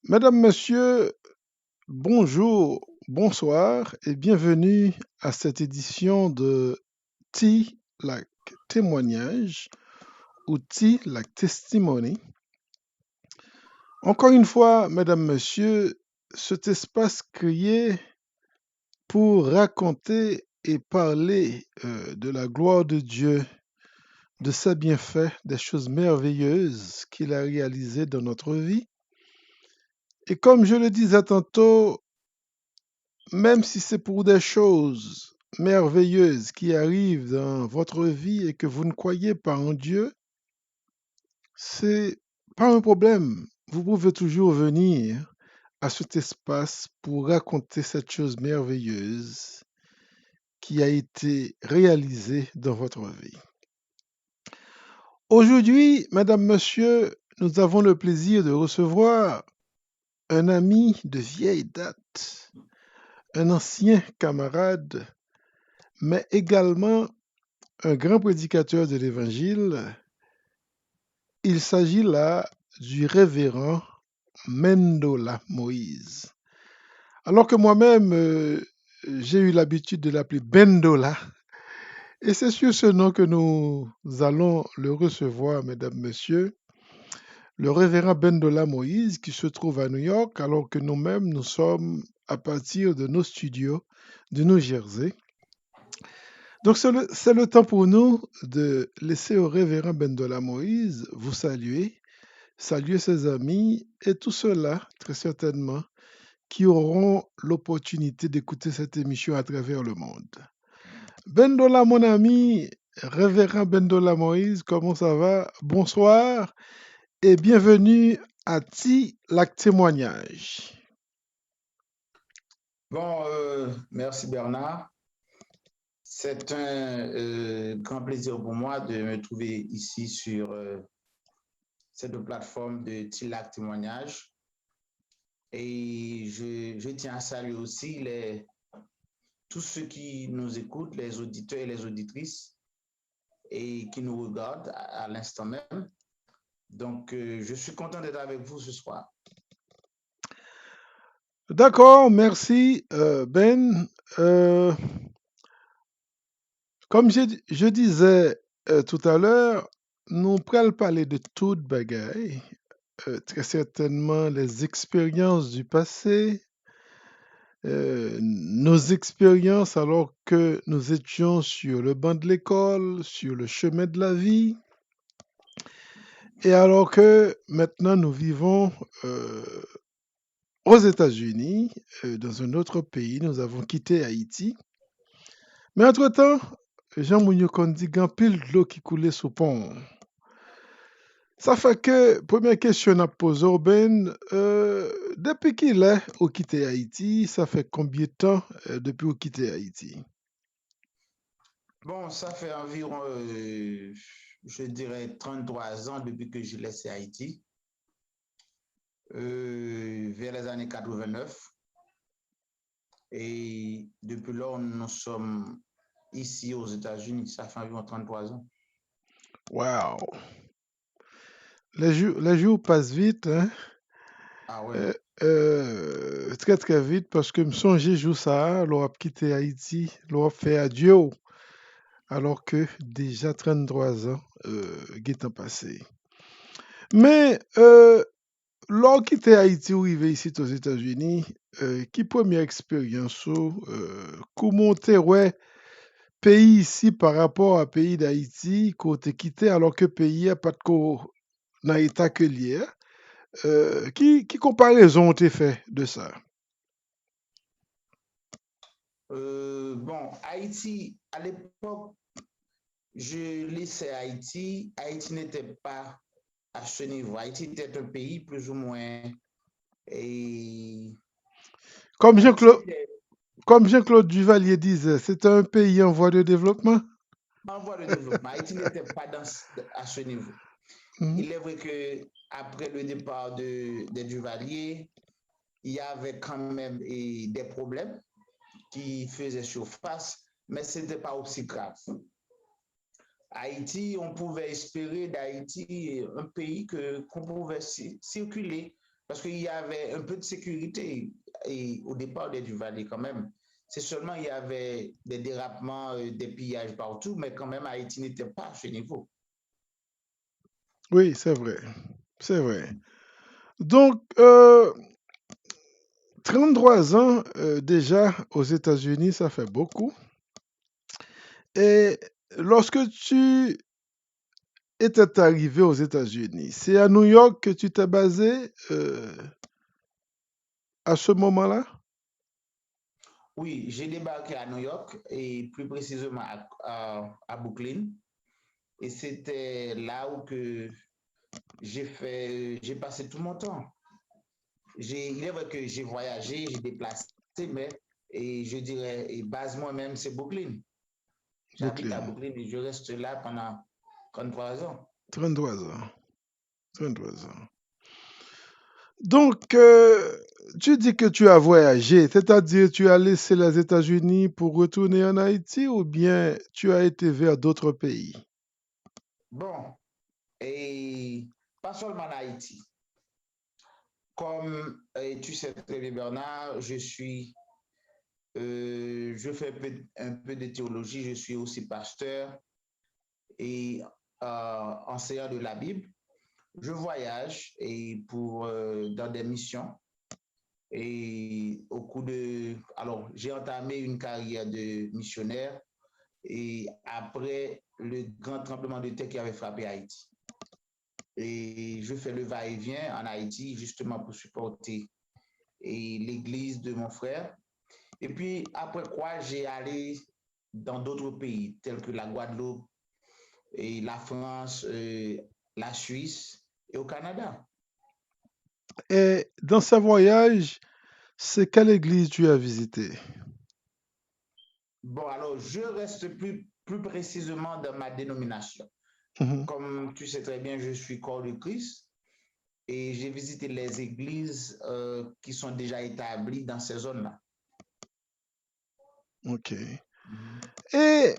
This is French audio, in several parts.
Mesdames, Messieurs, bonjour, bonsoir et bienvenue à cette édition de T like témoignage ou T like testimony. Encore une fois, Mesdames, Messieurs, cet espace créé pour raconter et parler de la gloire de Dieu, de ses bienfaits, des choses merveilleuses qu'il a réalisées dans notre vie. Et comme je le disais tantôt, même si c'est pour des choses merveilleuses qui arrivent dans votre vie et que vous ne croyez pas en Dieu, c'est pas un problème. Vous pouvez toujours venir à cet espace pour raconter cette chose merveilleuse qui a été réalisée dans votre vie. Aujourd'hui, Madame, Monsieur, nous avons le plaisir de recevoir un ami de vieille date, un ancien camarade, mais également un grand prédicateur de l'Évangile. Il s'agit là du révérend Mendola Moïse. Alors que moi-même, j'ai eu l'habitude de l'appeler Bendola. Et c'est sur ce nom que nous allons le recevoir, mesdames, messieurs, le révérend Bendola Moïse, qui se trouve à New York, alors que nous-mêmes, nous sommes à partir de nos studios de New Jersey. Donc, c'est le temps pour nous de laisser au révérend Bendola Moïse vous saluer, saluer ses amis et tous ceux-là, très certainement, qui auront l'opportunité d'écouter cette émission à travers le monde. Bendola, mon ami, révérend Bendola Moïse, comment ça va? Bonsoir et bienvenue à Ti Lac Témoignage. Bon, merci Bernard. C'est un grand plaisir pour moi de me trouver ici sur cette plateforme de TILAC Témoignage. Et je tiens à saluer aussi tous ceux qui nous écoutent, les auditeurs et les auditrices, et qui nous regardent à l'instant même. Donc, je suis content d'être avec vous ce soir. D'accord, merci Ben. Comme je disais tout à l'heure, nous pourrons parler de toute bagaille, très certainement les expériences du passé, nos expériences alors que nous étions sur le banc de l'école, sur le chemin de la vie, et alors que maintenant nous vivons aux États-Unis, dans un autre pays, nous avons quitté Haïti. Mais entre-temps, Jean Mounio dit grand pile de l'eau qui coulait sous pont. Ça fait que, première question à poser au Ben, depuis qu'il est au quitté Haïti, ça fait combien de temps depuis qu'il quitté Haïti? Bon, ça fait environ, je dirais, 33 ans depuis que j'ai laissé Haïti. Vers les années 89. Et depuis là, nous sommes ici aux États-Unis. Ça fait environ 33 ans. Wow! Les jours passent vite, hein? Ah ouais. Très très vite, parce que me songe jour ça, l'on a quitté Haïti, l'on a fait adieu, alors que déjà 33 ans sont passés. Mais lors quitté Haïti ou arrivé ici aux États-Unis, qui première expérience comment ouais pays ici par rapport à pays d'Haïti côté quitté alors que pays a pas de dans état que lié. Qui comparaison ont été fait de ça? Bon, Haïti, à l'époque, je laissais Haïti. Haïti n'était pas à ce niveau. Haïti était un pays plus ou moins. Et Comme Haïti Jean-Claude était comme Jean-Claude Duvalier disait, c'est un pays en voie de développement. en voie de développement. Haïti n'était pas à ce niveau. Mhm. Il est vrai que après le départ de Duvalier, il y avait quand même des problèmes qui faisaient surface, mais ce n'était pas aussi grave. Haïti, on pouvait espérer d'Haïti un pays qu'on pouvait circuler parce qu'il y avait un peu de sécurité et au départ des Duvalier quand même. C'est seulement il y avait des dérapements, des pillages partout, mais quand même Haïti n'était pas à ce niveau. Oui, c'est vrai. C'est vrai. Donc, 33 ans déjà aux États-Unis, ça fait beaucoup. Et lorsque tu étais arrivé aux États-Unis, c'est à New York que tu t'es basé à ce moment-là? Oui, j'ai débarqué à New York et plus précisément à Brooklyn. Et c'était là où que j'ai passé tout mon temps. Il est vrai que j'ai voyagé, j'ai déplacé, mais et je dirais, et base moi-même, c'est Brooklyn. J'habite à Brooklyn. Brooklyn et je reste là pendant 33 ans. 33 ans. 33 ans. Donc, tu dis que tu as voyagé, c'est-à-dire tu as laissé les États-Unis pour retourner en Haïti ou bien tu as été vers d'autres pays? Bon, et pas seulement en Haïti. Comme tu sais très bien, Bernard, je fais un peu de théologie, je suis aussi pasteur et enseignant de la Bible. Je voyage et dans des missions. Et alors, j'ai entamé une carrière de missionnaire et après le grand tremblement de terre qui avait frappé Haïti. Et je fais le va-et-vient en Haïti justement pour supporter l'église de mon frère. Et puis après quoi, j'ai allé dans d'autres pays tels que la Guadeloupe et la France, la Suisse et au Canada. Et dans ce voyage, c'est quelle église tu as visité? Bon, alors je reste plus précisément dans ma dénomination. Mhm. Comme tu sais très bien, je suis corps de Christ et j'ai visité les églises qui sont déjà établies dans ces zones-là. Ok. Mhm. Et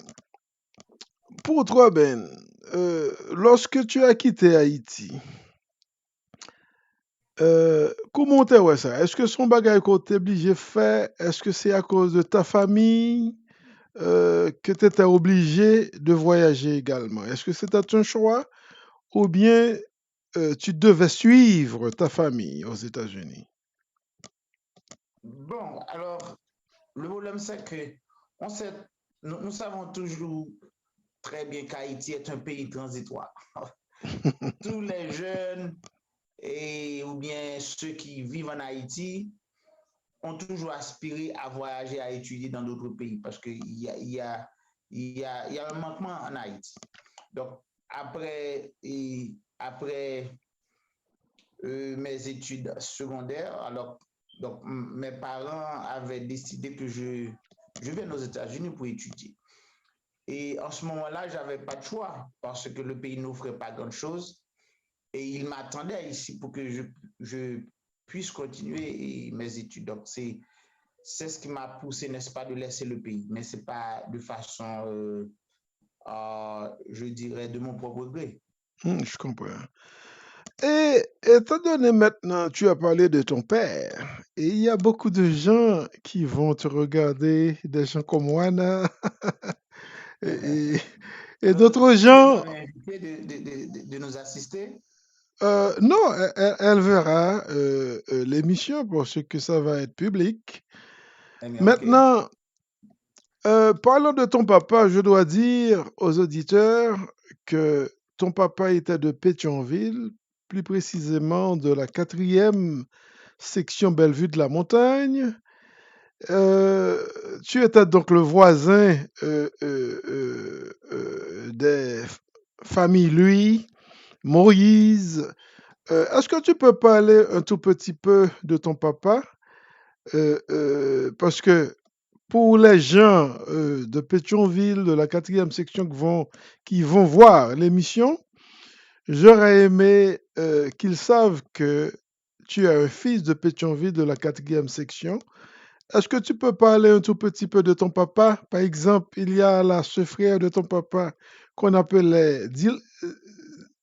pour toi, Ben, lorsque tu as quitté Haïti, comment t'es ouais ça? Est-ce que son bagage qu'on t'est obligé de faire, est-ce que c'est à cause de ta famille que tu étais obligé de voyager également? Est-ce que c'était un choix ou bien tu devais suivre ta famille aux États-Unis? Bon, alors le problème c'est que on sait, nous savons toujours très bien qu'Haïti est un pays transitoire. Tous les jeunes ou bien ceux qui vivent en Haïti ont toujours aspiré à voyager, à étudier dans d'autres pays parce qu'il y a un manquement en Haïti. Donc, après mes études secondaires, donc mes parents avaient décidé que je vienne aux États-Unis pour étudier. Et en ce moment-là, je n'avais pas de choix parce que le pays n'offrait pas grand-chose. Et ils m'attendaient ici pour que je puisse continuer mes études. Donc, c'est ce qui m'a poussé, n'est-ce pas, de laisser le pays. Mais ce n'est pas de façon, je dirais, de mon propre gré. Je comprends. Et étant donné maintenant, tu as parlé de ton père, et il y a beaucoup de gens qui vont te regarder, des gens comme Wana, et, et- et d'autres Tu les gens. avais invités de nous assister? Non, elle verra l'émission parce que ça va être public. Eh bien, OK. Maintenant, parlant de ton papa, je dois dire aux auditeurs que ton papa était de Pétionville, plus précisément de la 4e section Bellevue de la Montagne. Euh, Tu étais donc le voisin des familles Louis, Moïse. Est-ce que tu peux parler un tout petit peu de ton papa? Parce que pour les gens de Pétionville, de la 4e section qui vont voir l'émission, j'aurais aimé qu'ils savent que tu as un fils de Pétionville de la 4e section. Est-ce que tu peux parler un tout petit peu de ton papa? Par exemple, il y a là ce frère de ton papa qu'on appelait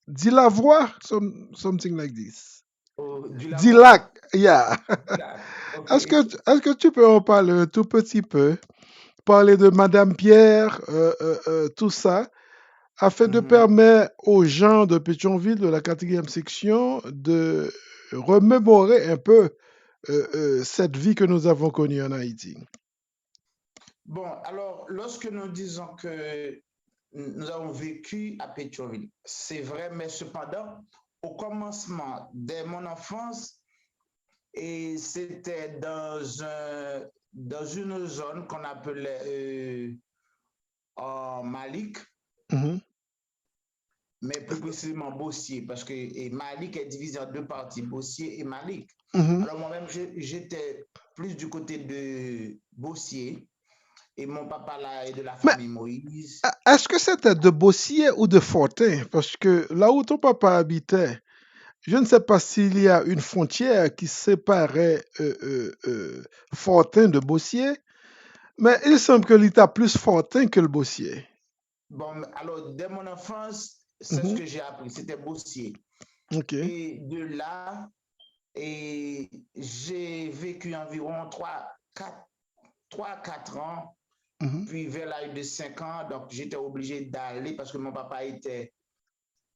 Dilavoie, something like this. Du lac Dilac, Mont-Blanc? yeah. Du lac. OK. Est-ce que tu peux en parler un tout petit peu? Parler de Madame Pierre, tout ça, afin de Mhm. permettre aux gens de Pétionville, de la 4e section, de remémorer un peu cette vie que nous avons connue en Haïti. Bon, alors, lorsque nous disons que nous avons vécu à Pétionville, c'est vrai, mais cependant, au commencement, dès mon enfance, et c'était dans une zone qu'on appelait Malik, Mhm, mais plus précisément Bossier, parce que Malik est divisé en deux parties, Bossier et Malik. mhm. Alors moi-même, j'étais plus du côté de Bossier, et mon papa là est de la Mais famille Moïse. est-ce que c'était de Bossier ou de Fortin? Parce que là où ton papa habitait, je ne sais pas s'il y a une frontière qui séparait Fortin de Bossier, mais il semble que l'État plus Fortin que le Bossier. Bon, alors, dès mon enfance, c'est ce Mhm, que j'ai appris, c'était Bossier. ok. Et de là, et j'ai vécu environ 4 ans, Mhm, puis vers l'âge de 5 ans, donc j'étais obligé d'aller parce que mon papa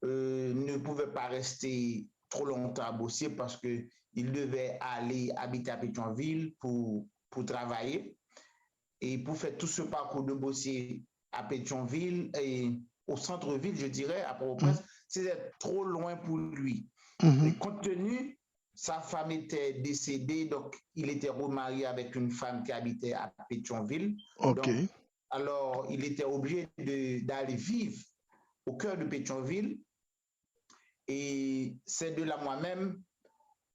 ne pouvait pas rester trop longtemps à Bossier parce qu'il devait aller habiter à Pétionville pour travailler. Et pour faire tout ce parcours de Bossier à Pétionville et au centre-ville, je dirais, à mhm, Port-au-Prince, c'était trop loin pour lui. mhm. Et compte tenu, sa femme était décédée, donc il était remarié avec une femme qui habitait à Pétionville. Ok. Donc, alors, il était obligé d'aller vivre au cœur de Pétionville. Et c'est de là moi-même,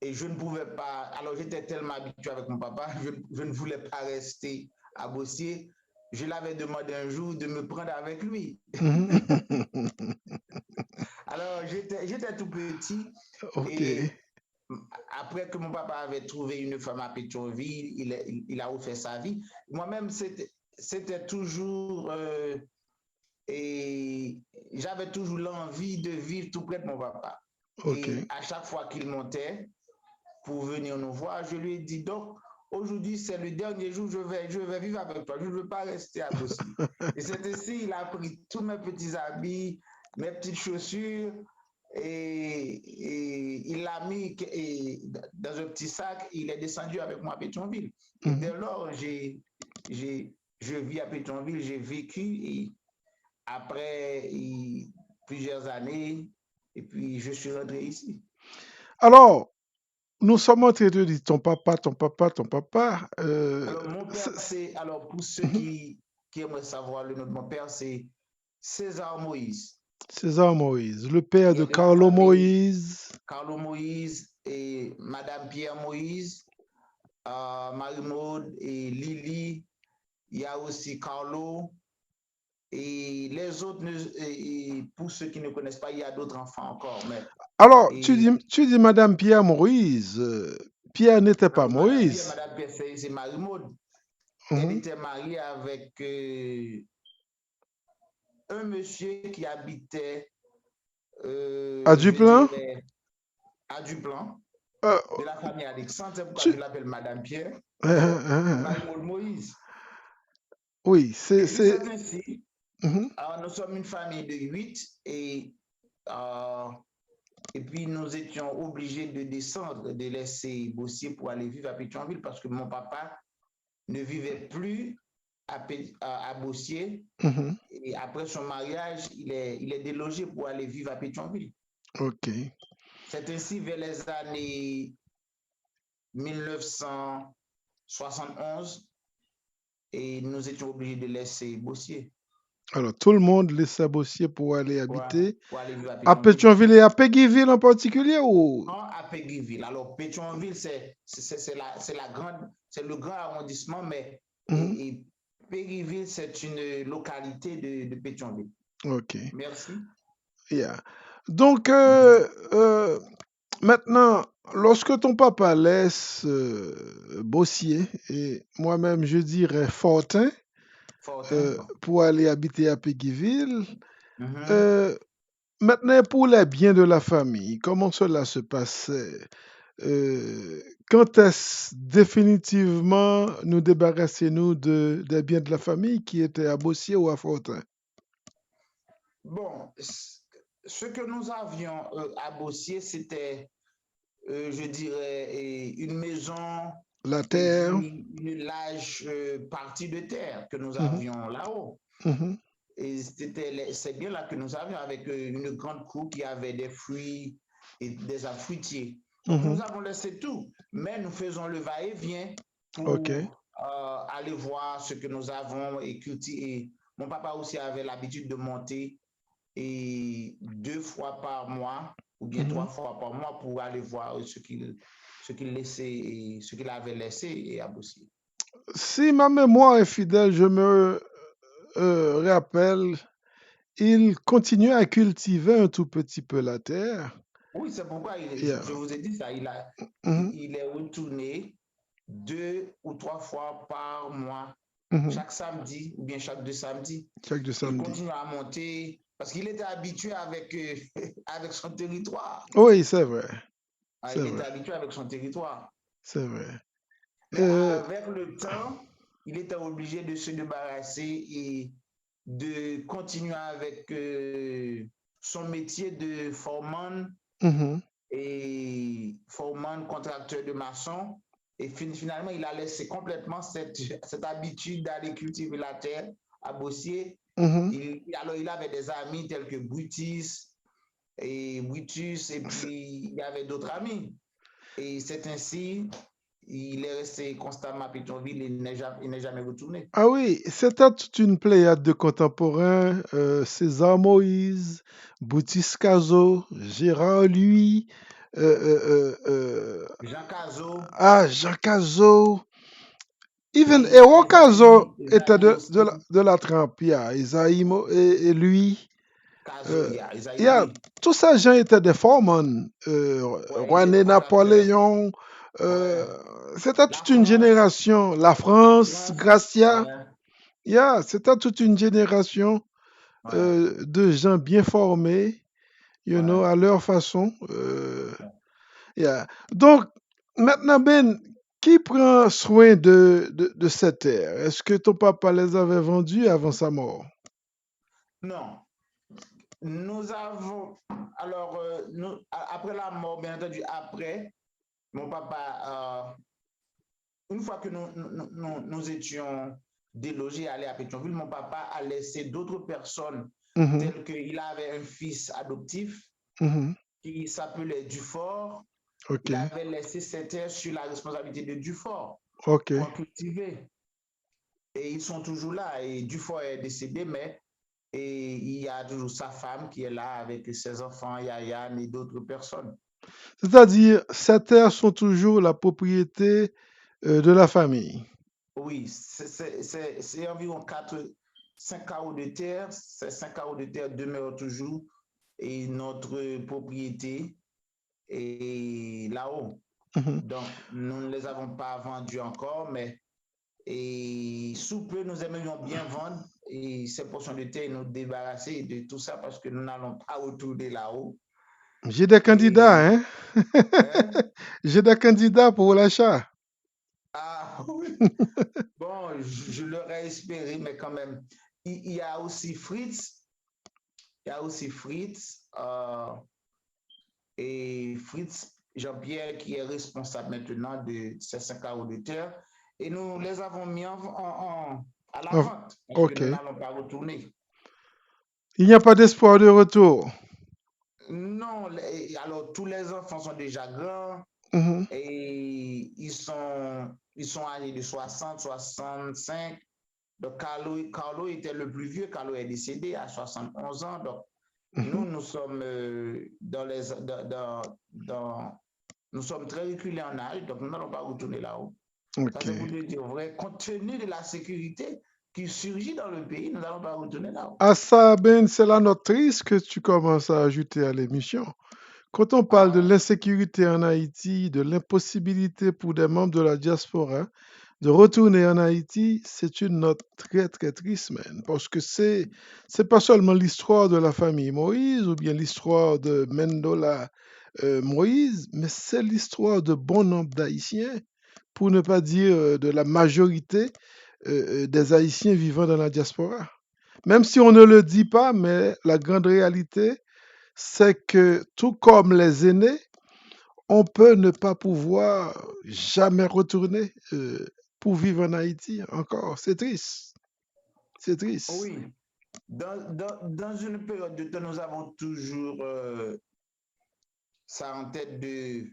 et je ne pouvais pas, alors j'étais tellement habitué avec mon papa, je ne voulais pas rester à Bossier. Je l'avais demandé un jour de me prendre avec lui. Mhm. Alors j'étais tout petit Ok. et après que mon papa avait trouvé une femme à Pétionville, il a offert sa vie. Moi-même, c'était toujours, et j'avais toujours l'envie de vivre tout près de mon papa. Ok. Et à chaque fois qu'il montait, pour venir nous voir. Je lui ai dit donc, aujourd'hui, c'est le dernier jour, je vais vivre avec toi. Je ne veux pas rester à Bossy. Et c'est ainsi, il a pris tous mes petits habits, mes petites chaussures, et il l'a mis dans un petit sac. Il est descendu avec moi à Pétionville. Et Mhm. dès lors, je vis à Pétionville, j'ai vécu. Et après plusieurs années, et puis je suis rentré ici. Alors, nous sommes en train de dire ton papa, ton papa, ton papa. Alors, mon père, alors pour ceux Mhm. qui aimeraient savoir le nom de mon père, c'est César Moïse. César Moïse, le père Il de est de la Carlo famille Moïse. Carlo Moïse et Madame Pierre Moïse, Marie-Maude et Lily. Il y a aussi Carlo. Et les autres, et pour ceux qui ne connaissent pas, il y a d'autres enfants encore. Alors, Et, tu dis Madame Pierre Moïse. Pierre n'était pas alors, Moïse. Madame Pierre, c'est Marie-Maude. Elle Mhm. était mariée avec un monsieur qui habitait, À je Duplan? dirais, à Duplan, Euh, de la famille Alexandre. C'est pourquoi tu- je l'appelle Madame Pierre. Alors, euh, Marie-Maud Moïse. oui, Et puis c'est ainsi, mhm. nous sommes une famille de 8 euh, et puis nous étions obligés de descendre, de laisser Bossier pour aller vivre à Pétionville parce que mon papa ne vivait plus à Bossier. Mhm. Et après son mariage, il est délogé pour aller vivre à Pétionville. Ok. C'est ainsi vers les années 1971 et nous étions obligés de laisser Bossier Alors, tout le monde laissait Bossier pour aller pour, habiter pour aller vivre à à Pétionville. Pétionville et à Péguiville en particulier ou? Non, à Péguiville. Alors, Pétionville, c'est le grand arrondissement, mais Mhm. Péguiville, c'est une localité de Pétionville. Ok. Merci. Yeah. Donc, Mhm. maintenant, lorsque ton papa laisse Bossier et moi-même, je dirais Fortin, Fortin, bon. pour aller habiter à Péguiville, Mhm. euh, maintenant, pour les biens de la famille, comment cela se passait? Quand est-ce définitivement nous débarrasser-nous des biens de la famille qui étaient à Bossier ou à Fortin? Bon, ce que nous avions à Bossier, c'était, je dirais, une maison La et terre? puis une large partie de terre que nous Mhm, avions là-haut. mhm, Et c'est bien là que nous avions avec une grande cour qui avait des fruits et des arbres fruitiers. Donc mhm. nous avons laissé tout, mais nous faisons le va-et-vient OK. pour aller voir ce que nous avons et cultiver. Mon papa aussi avait l'habitude de monter et 2 fois par mois ou bien Mhm. 3 fois par mois pour aller voir ce qu'il laissait et ce qu'il avait laissé et à Bossier. Si ma mémoire est fidèle, je me rappelle, il continuait à cultiver un tout petit peu la terre. Oui, c'est pourquoi Yeah. je vous ai dit ça. Mhm, Il est retourné 2 ou 3 fois par mois, mhm. chaque samedi ou bien chaque 2 samedis. Chaque deux Il samedis. continue à monter parce qu'il était habitué avec, avec son territoire. Oui, c'est vrai. Ah, C'est il vrai. était habitué avec son territoire. C'est vrai. Mais Euh, avec le temps, il était obligé de se débarrasser et de continuer avec son métier de foreman mhm, et foreman contracteur de maçon. Et finalement, il a laissé complètement cette habitude d'aller cultiver la terre à Bossier. mhm. Alors, il avait des amis tels que Brutus, et C'est- puis il y avait d'autres amis. Et c'est ainsi, il est resté constamment à Pétionville, il n'est jamais retourné. Ah oui, c'était toute une pléiade de contemporains, César Moïse, Boutis Cazot, Gérard Louis, Jean Cazot, Jean Cazot, even et Ewo Cazot était Esaïe aussi, de la trempe, yeah, et lui, Cazot, euh, Esaïe, yeah, oui. tous ces gens étaient des foremen, Ouais, il était René contracteur. Napoléon, euh, Ouais. c'était La toute une France, génération, la la France, France, Gracia, ouais, yeah, c'était toute une génération ouais, de gens bien formés, ouais. à leur façon. Yeah. Donc, maintenant, Ben, qui prend soin de ces terres? Est-ce que ton papa les avait vendues avant sa mort? Non, nous avons, alors, après la mort, bien entendu, après, mon papa, une fois que nous étions délogés, allés à Pétionville, mon papa a laissé d'autres personnes, Mhm, telles qu'il avait un fils adoptif mhm. qui s'appelait Dufort. OK, Il avait laissé cette terre sur la responsabilité de Dufort OK. pour en cultiver. Et ils sont toujours là. Et Dufort est décédé, mais et il y a toujours sa femme qui est là avec ses enfants, Yayan et d'autres personnes. C'est-à-dire, ces terres sont toujours la propriété de la famille. Oui, c'est environ 5 carreaux de terre. Ces 5 carreaux de terre demeurent toujours et notre propriété est là-haut. Mhm. Donc, nous ne les avons pas vendus encore, mais et sous peu, nous aimerions bien vendre et ces portions de terre et nous débarrasser de tout ça parce que nous n'allons pas retourner là-haut. J'ai des candidats, Et, hein? hein? J'ai des candidats pour l'achat. Ah oui, bon, je l'aurais espéré, mais quand même, il y a aussi Fritz, il y a aussi Fritz, et Fritz Jean-Pierre qui est responsable maintenant de ces 5 carreaux de terre. Et nous les avons mis à la Oh, vente parce que OK. nous n'allons pas retourner. Il n'y a pas d'espoir de retour. Non, alors tous les enfants sont déjà grands Mhm, et ils sont âgés de 60, 65. Donc Carlo était le plus vieux. Carlo est décédé à 71 ans. Donc mhm. nous sommes nous sommes très reculés en âge, donc nous n'allons pas retourner là-haut. Ça, OK. c'est pour te dire vrai, compte tenu de la sécurité qui surgit dans le pays, nous n'allons pas retourner là-haut. Ah ça, Ben, c'est la note triste que tu commences à ajouter à l'émission. Quand on parle de Ah, l'insécurité en Haïti, de l'impossibilité pour des membres de la diaspora de retourner en Haïti, c'est une note très, très triste, man. Parce que c'est pas seulement l'histoire de la famille Moïse ou bien l'histoire de Mendola Moïse, mais c'est l'histoire de bon nombre d'Haïtiens, pour ne pas dire de la majorité des Haïtiens vivant dans la diaspora. Même si on ne le dit pas, mais la grande réalité, c'est que tout comme les aînés, on peut ne pas pouvoir jamais retourner pour vivre en Haïti encore. C'est triste. C'est triste. Oui, dans une période de temps, nous avons toujours ça en tête de...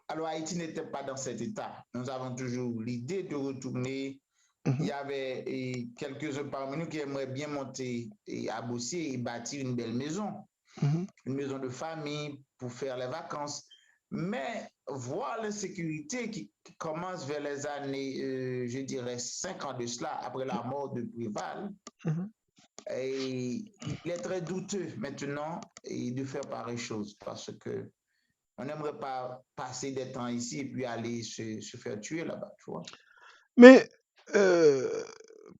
Alors, Haïti n'était pas dans cet état. Nous avons toujours l'idée de retourner. Il y avait quelques-uns parmi nous qui aimeraient bien monter à Bossier et bâtir une belle maison, une maison de famille pour faire les vacances. Mais voir l'insécurité qui commence vers les années, je dirais, 5 ans de cela, après la mort de Préval, et il est très douteux maintenant de faire pareille chose parce que on n'aimerait pas passer des temps ici et puis aller se faire tuer là-bas, tu vois. Mais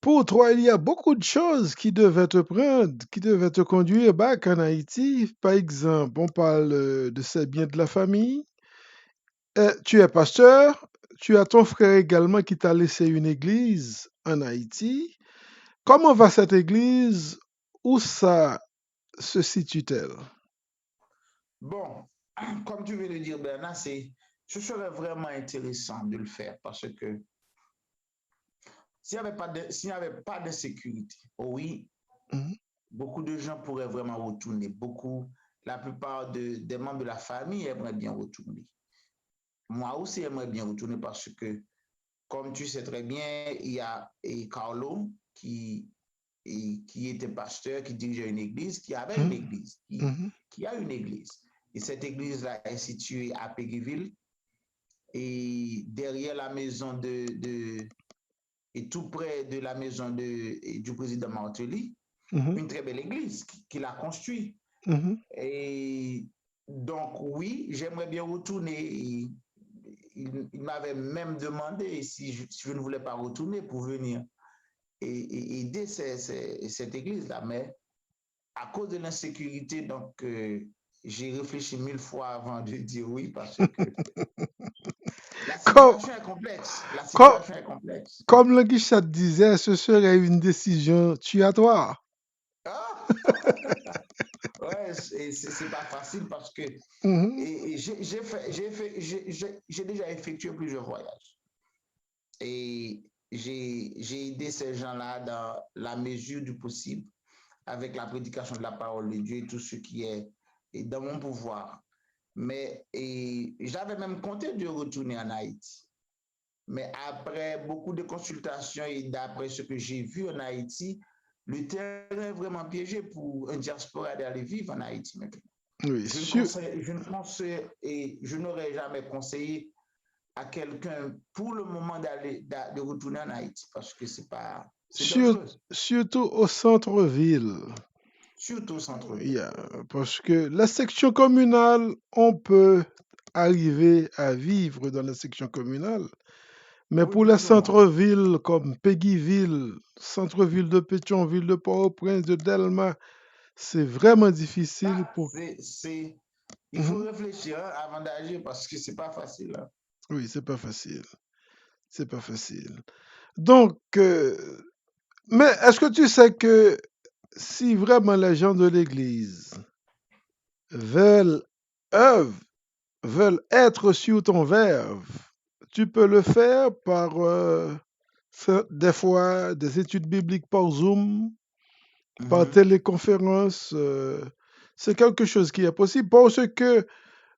pour toi, il y a beaucoup de choses qui devaient te prendre, qui devaient te conduire back en Haïti. Par exemple, on parle de ces biens de la famille. Tu es pasteur, tu as ton frère également qui t'a laissé une église en Haïti. Comment va cette église? Où ça se situe-t-elle? Bon, comme tu viens de dire, Bernard, ce serait vraiment intéressant de le faire parce que s'il n'y avait pas de sécurité, oui, beaucoup de gens pourraient vraiment retourner. La plupart des membres de la famille aimeraient bien retourner. Moi aussi, j'aimerais bien retourner parce que, comme tu sais très bien, il y a Carlo qui était pasteur, qui dirigeait une église, qui avait une église, qui a une église. Et cette église-là est située à Péguéville et derrière la maison et tout près de la maison du président Martelly, une très belle église qu'il a construite. Et donc, oui, j'aimerais bien retourner. Il m'avait même demandé si je ne voulais pas retourner pour venir et aider cette église-là. Mais à cause de l'insécurité, donc, j'ai réfléchi 1000 fois avant de dire oui parce que la Comme, situation est complexe. La situation est complexe. comme le guichet disait, ce serait une décision tuatoire. Ah! Ouais, c'est pas facile parce que j'ai déjà effectué plusieurs voyages. Et j'ai aidé ces gens-là dans la mesure du possible avec la prédication de la parole de Dieu et tout ce qui est dans mon pouvoir. Mais j'avais même compté de retourner en Haïti. Mais après beaucoup de consultations et d'après ce que j'ai vu en Haïti, le terrain est vraiment piégé pour un diaspora d'aller vivre en Haïti maintenant. Oui, Je n'aurais jamais conseillé à quelqu'un pour le moment de retourner en Haïti parce que c'est dangereux. Surtout au centre-ville. Surtout au centre-ville. Yeah, parce que la section communale, on peut arriver à vivre dans la section communale, mais Oui, pour les plus ou moins. centres-villes comme Péguiville, centre-ville de Pétionville, de Port-au-Prince, de Delma, c'est vraiment difficile Là, pour... il faut réfléchir avant d'agir parce que c'est pas facile. Hein. Oui, c'est pas facile. C'est pas facile. Donc, mais est-ce que tu sais que si vraiment les gens de l'Église veulent, œuvrent, veulent être sur ton verbe, tu peux le faire par des fois des études bibliques par Zoom, par téléconférence. C'est quelque chose qui est possible parce que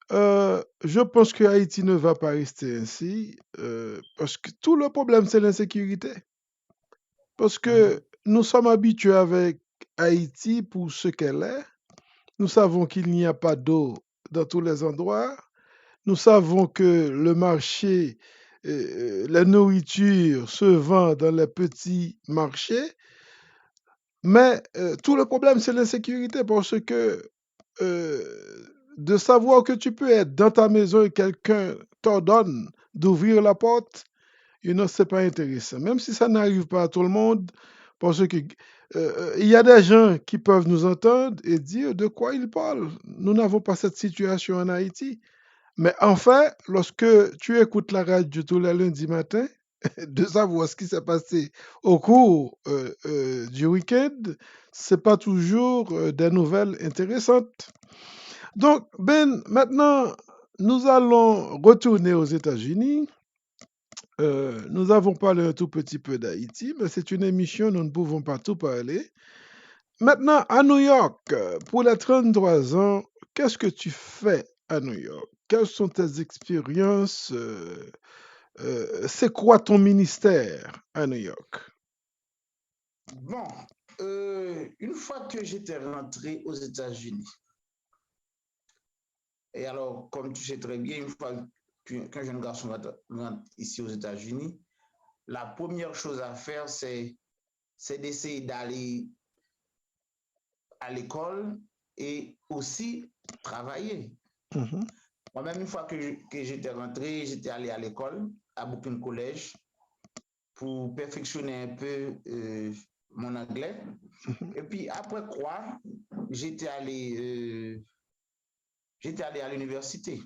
je pense que Haïti ne va pas rester ainsi parce que tout le problème, c'est l'insécurité. Parce que nous sommes habitués avec Haïti pour ce qu'elle est. Nous savons qu'il n'y a pas d'eau dans tous les endroits. Nous savons que le marché, la nourriture se vend dans les petits marchés. Mais tout le problème, c'est l'insécurité parce que de savoir que tu peux être dans ta maison et quelqu'un t'ordonne d'ouvrir la porte, ce n'est pas intéressant. Même si ça n'arrive pas à tout le monde, parce que il y a des gens qui peuvent nous entendre et dire de quoi ils parlent. Nous n'avons pas cette situation en Haïti. Mais enfin, lorsque tu écoutes la radio tous les lundis matin, de savoir ce qui s'est passé au cours du week-end, c'est pas toujours des nouvelles intéressantes. Donc, Ben, maintenant, nous allons retourner aux États-Unis. Nous avons parlé un tout petit peu d'Haïti, mais c'est une émission, nous ne pouvons pas tout parler. Maintenant, à New York, pour les 33 ans, qu'est-ce que tu fais à New York? Quelles sont tes expériences? C'est quoi ton ministère à New York? Bon, une fois que j'étais rentré aux États-Unis, et alors, comme tu sais très bien, une fois qu'un jeune garçon rentre ici aux États-Unis, la première chose à faire, c'est d'essayer d'aller à l'école et aussi travailler. Mhm, Moi-même, une fois que j'étais rentré, j'étais allé à l'école, à Brooklyn College, pour perfectionner un peu mon anglais. mhm. Et puis après quoi, j'étais allé, j'étais allé à l'université,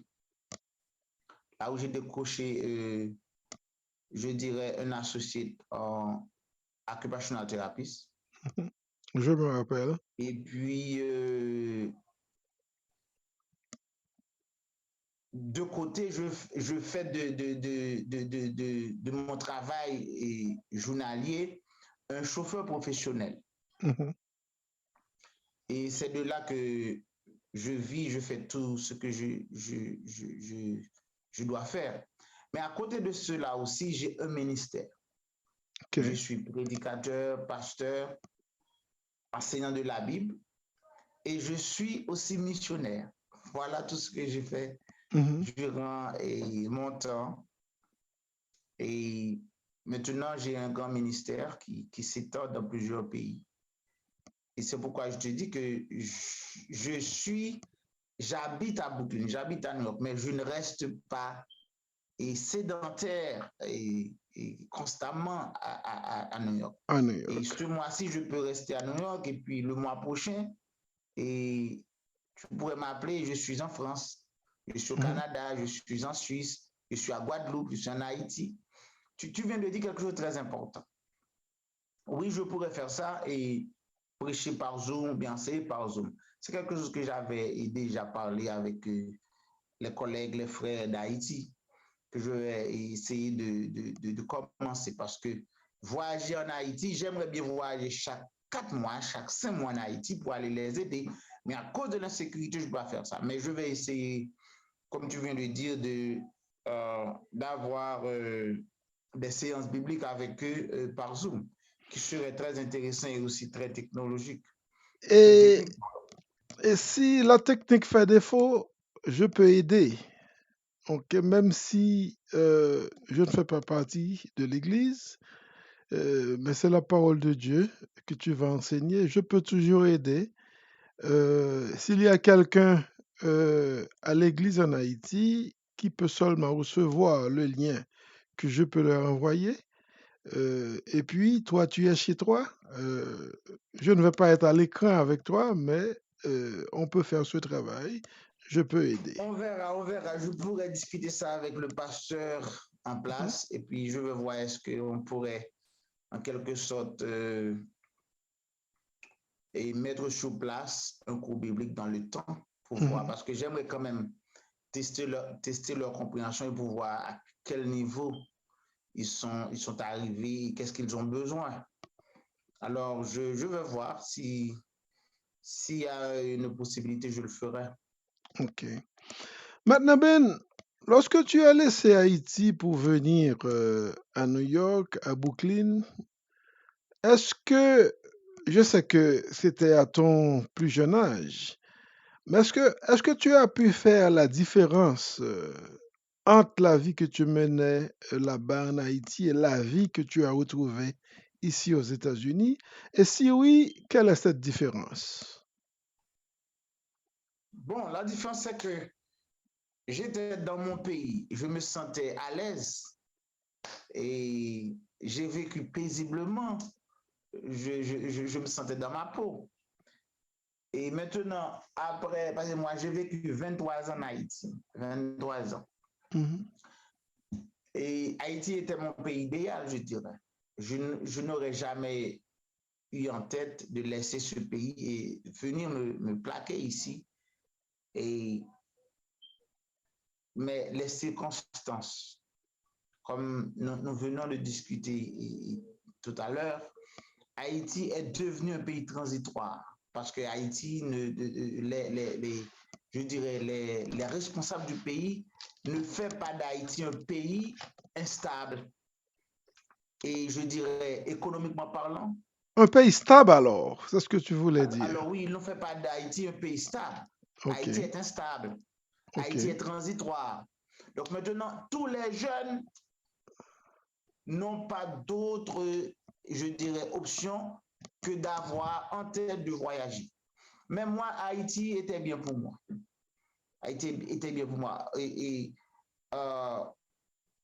là où j'ai décroché, je dirais, un associé en occupational therapist. Je me rappelle. Et puis, de côté, je fais de mon travail journalier un chauffeur professionnel. Mhm, Et c'est de là que je vis, je fais tout ce que je dois faire. Mais à côté de cela aussi, j'ai un ministère. ok. Je suis prédicateur, pasteur, enseignant de la Bible et je suis aussi missionnaire. Voilà tout ce que j'ai fait Mhm, durant mon temps. Et maintenant, j'ai un grand ministère qui s'étend dans plusieurs pays. Et c'est pourquoi je te dis que j'habite à Brooklyn, j'habite à New York, mais je ne reste pas sédentaire et constamment à New York. à New Et York. ce mois-ci, je peux rester à New York et puis le mois prochain, et tu pourrais m'appeler, je suis en France, je suis au Mhm, Canada, je suis en Suisse, je suis à Guadeloupe, je suis en Haïti. Tu viens de dire quelque chose de très important. Oui, je pourrais faire ça et prêcher par Zoom, bien enseigner par Zoom. C'est quelque chose que j'avais déjà parlé avec les collègues, les frères d'Haïti, que je vais essayer de commencer parce que voyager en Haïti, j'aimerais bien voyager chaque 4 mois, chaque 5 mois en Haïti pour aller les aider. Mais à cause de l'insécurité, je ne peux pas faire ça. Mais je vais essayer, comme tu viens de dire, d'avoir des séances bibliques avec eux par Zoom, qui serait très intéressant et aussi très technologique, très Et, technique. et si la technique fait défaut, je peux aider. Ok, même si je ne fais pas partie de l'Église, mais c'est la parole de Dieu que tu vas enseigner, je peux toujours aider. S'il y a quelqu'un à l'Église en Haïti qui peut seulement recevoir le lien que je peux leur envoyer, et puis toi, tu es chez toi, je ne vais pas être à l'écran avec toi, mais on peut faire ce travail, je peux aider. On verra, on verra. Je pourrais discuter ça avec le pasteur en Mhm, place et puis je vais voir est-ce qu'on pourrait en quelque sorte et mettre sur place un cours biblique dans le temps pour voir, mhm. parce que j'aimerais quand même tester leur compréhension et pour voir à quel niveau ils sont arrivés, qu'est-ce qu'ils ont besoin. Alors, je vais voir s'il y a une possibilité, je le ferai. Ok. Maintenant, Ben, lorsque tu as laissé Haïti pour venir à New York, à Brooklyn, est-ce que, je sais que c'était à ton plus jeune âge, mais est-ce que tu as pu faire la différence entre la vie que tu menais là-bas en Haïti et la vie que tu as retrouvée ici aux États-Unis? Et si oui, quelle est cette différence? Bon, la différence, c'est que j'étais dans mon pays, je me sentais à l'aise et j'ai vécu paisiblement je me sentais dans ma peau. Et maintenant, après, parce que moi, j'ai vécu 23 ans en Haïti, 23 ans. Mhm. Et Haïti était mon pays idéal, je dirais. Je n'aurais jamais eu en tête de laisser ce pays et venir me plaquer ici. Et, mais les circonstances, comme nous venons de discuter tout à l'heure, Haïti est devenu un pays transitoire parce que Haïti, je dirais, les responsables du pays ne font pas d'Haïti un pays instable et je dirais économiquement parlant. Un pays stable alors, c'est ce que tu voulais dire. Alors oui, ils ne font pas d'Haïti un pays stable. Ok, Haïti est instable. ok. Haïti est transitoire. Donc maintenant, tous les jeunes n'ont pas d'autre, je dirais, option que d'avoir en tête de voyager. Mais moi, Haïti était bien pour moi. Haïti était bien pour moi. Et à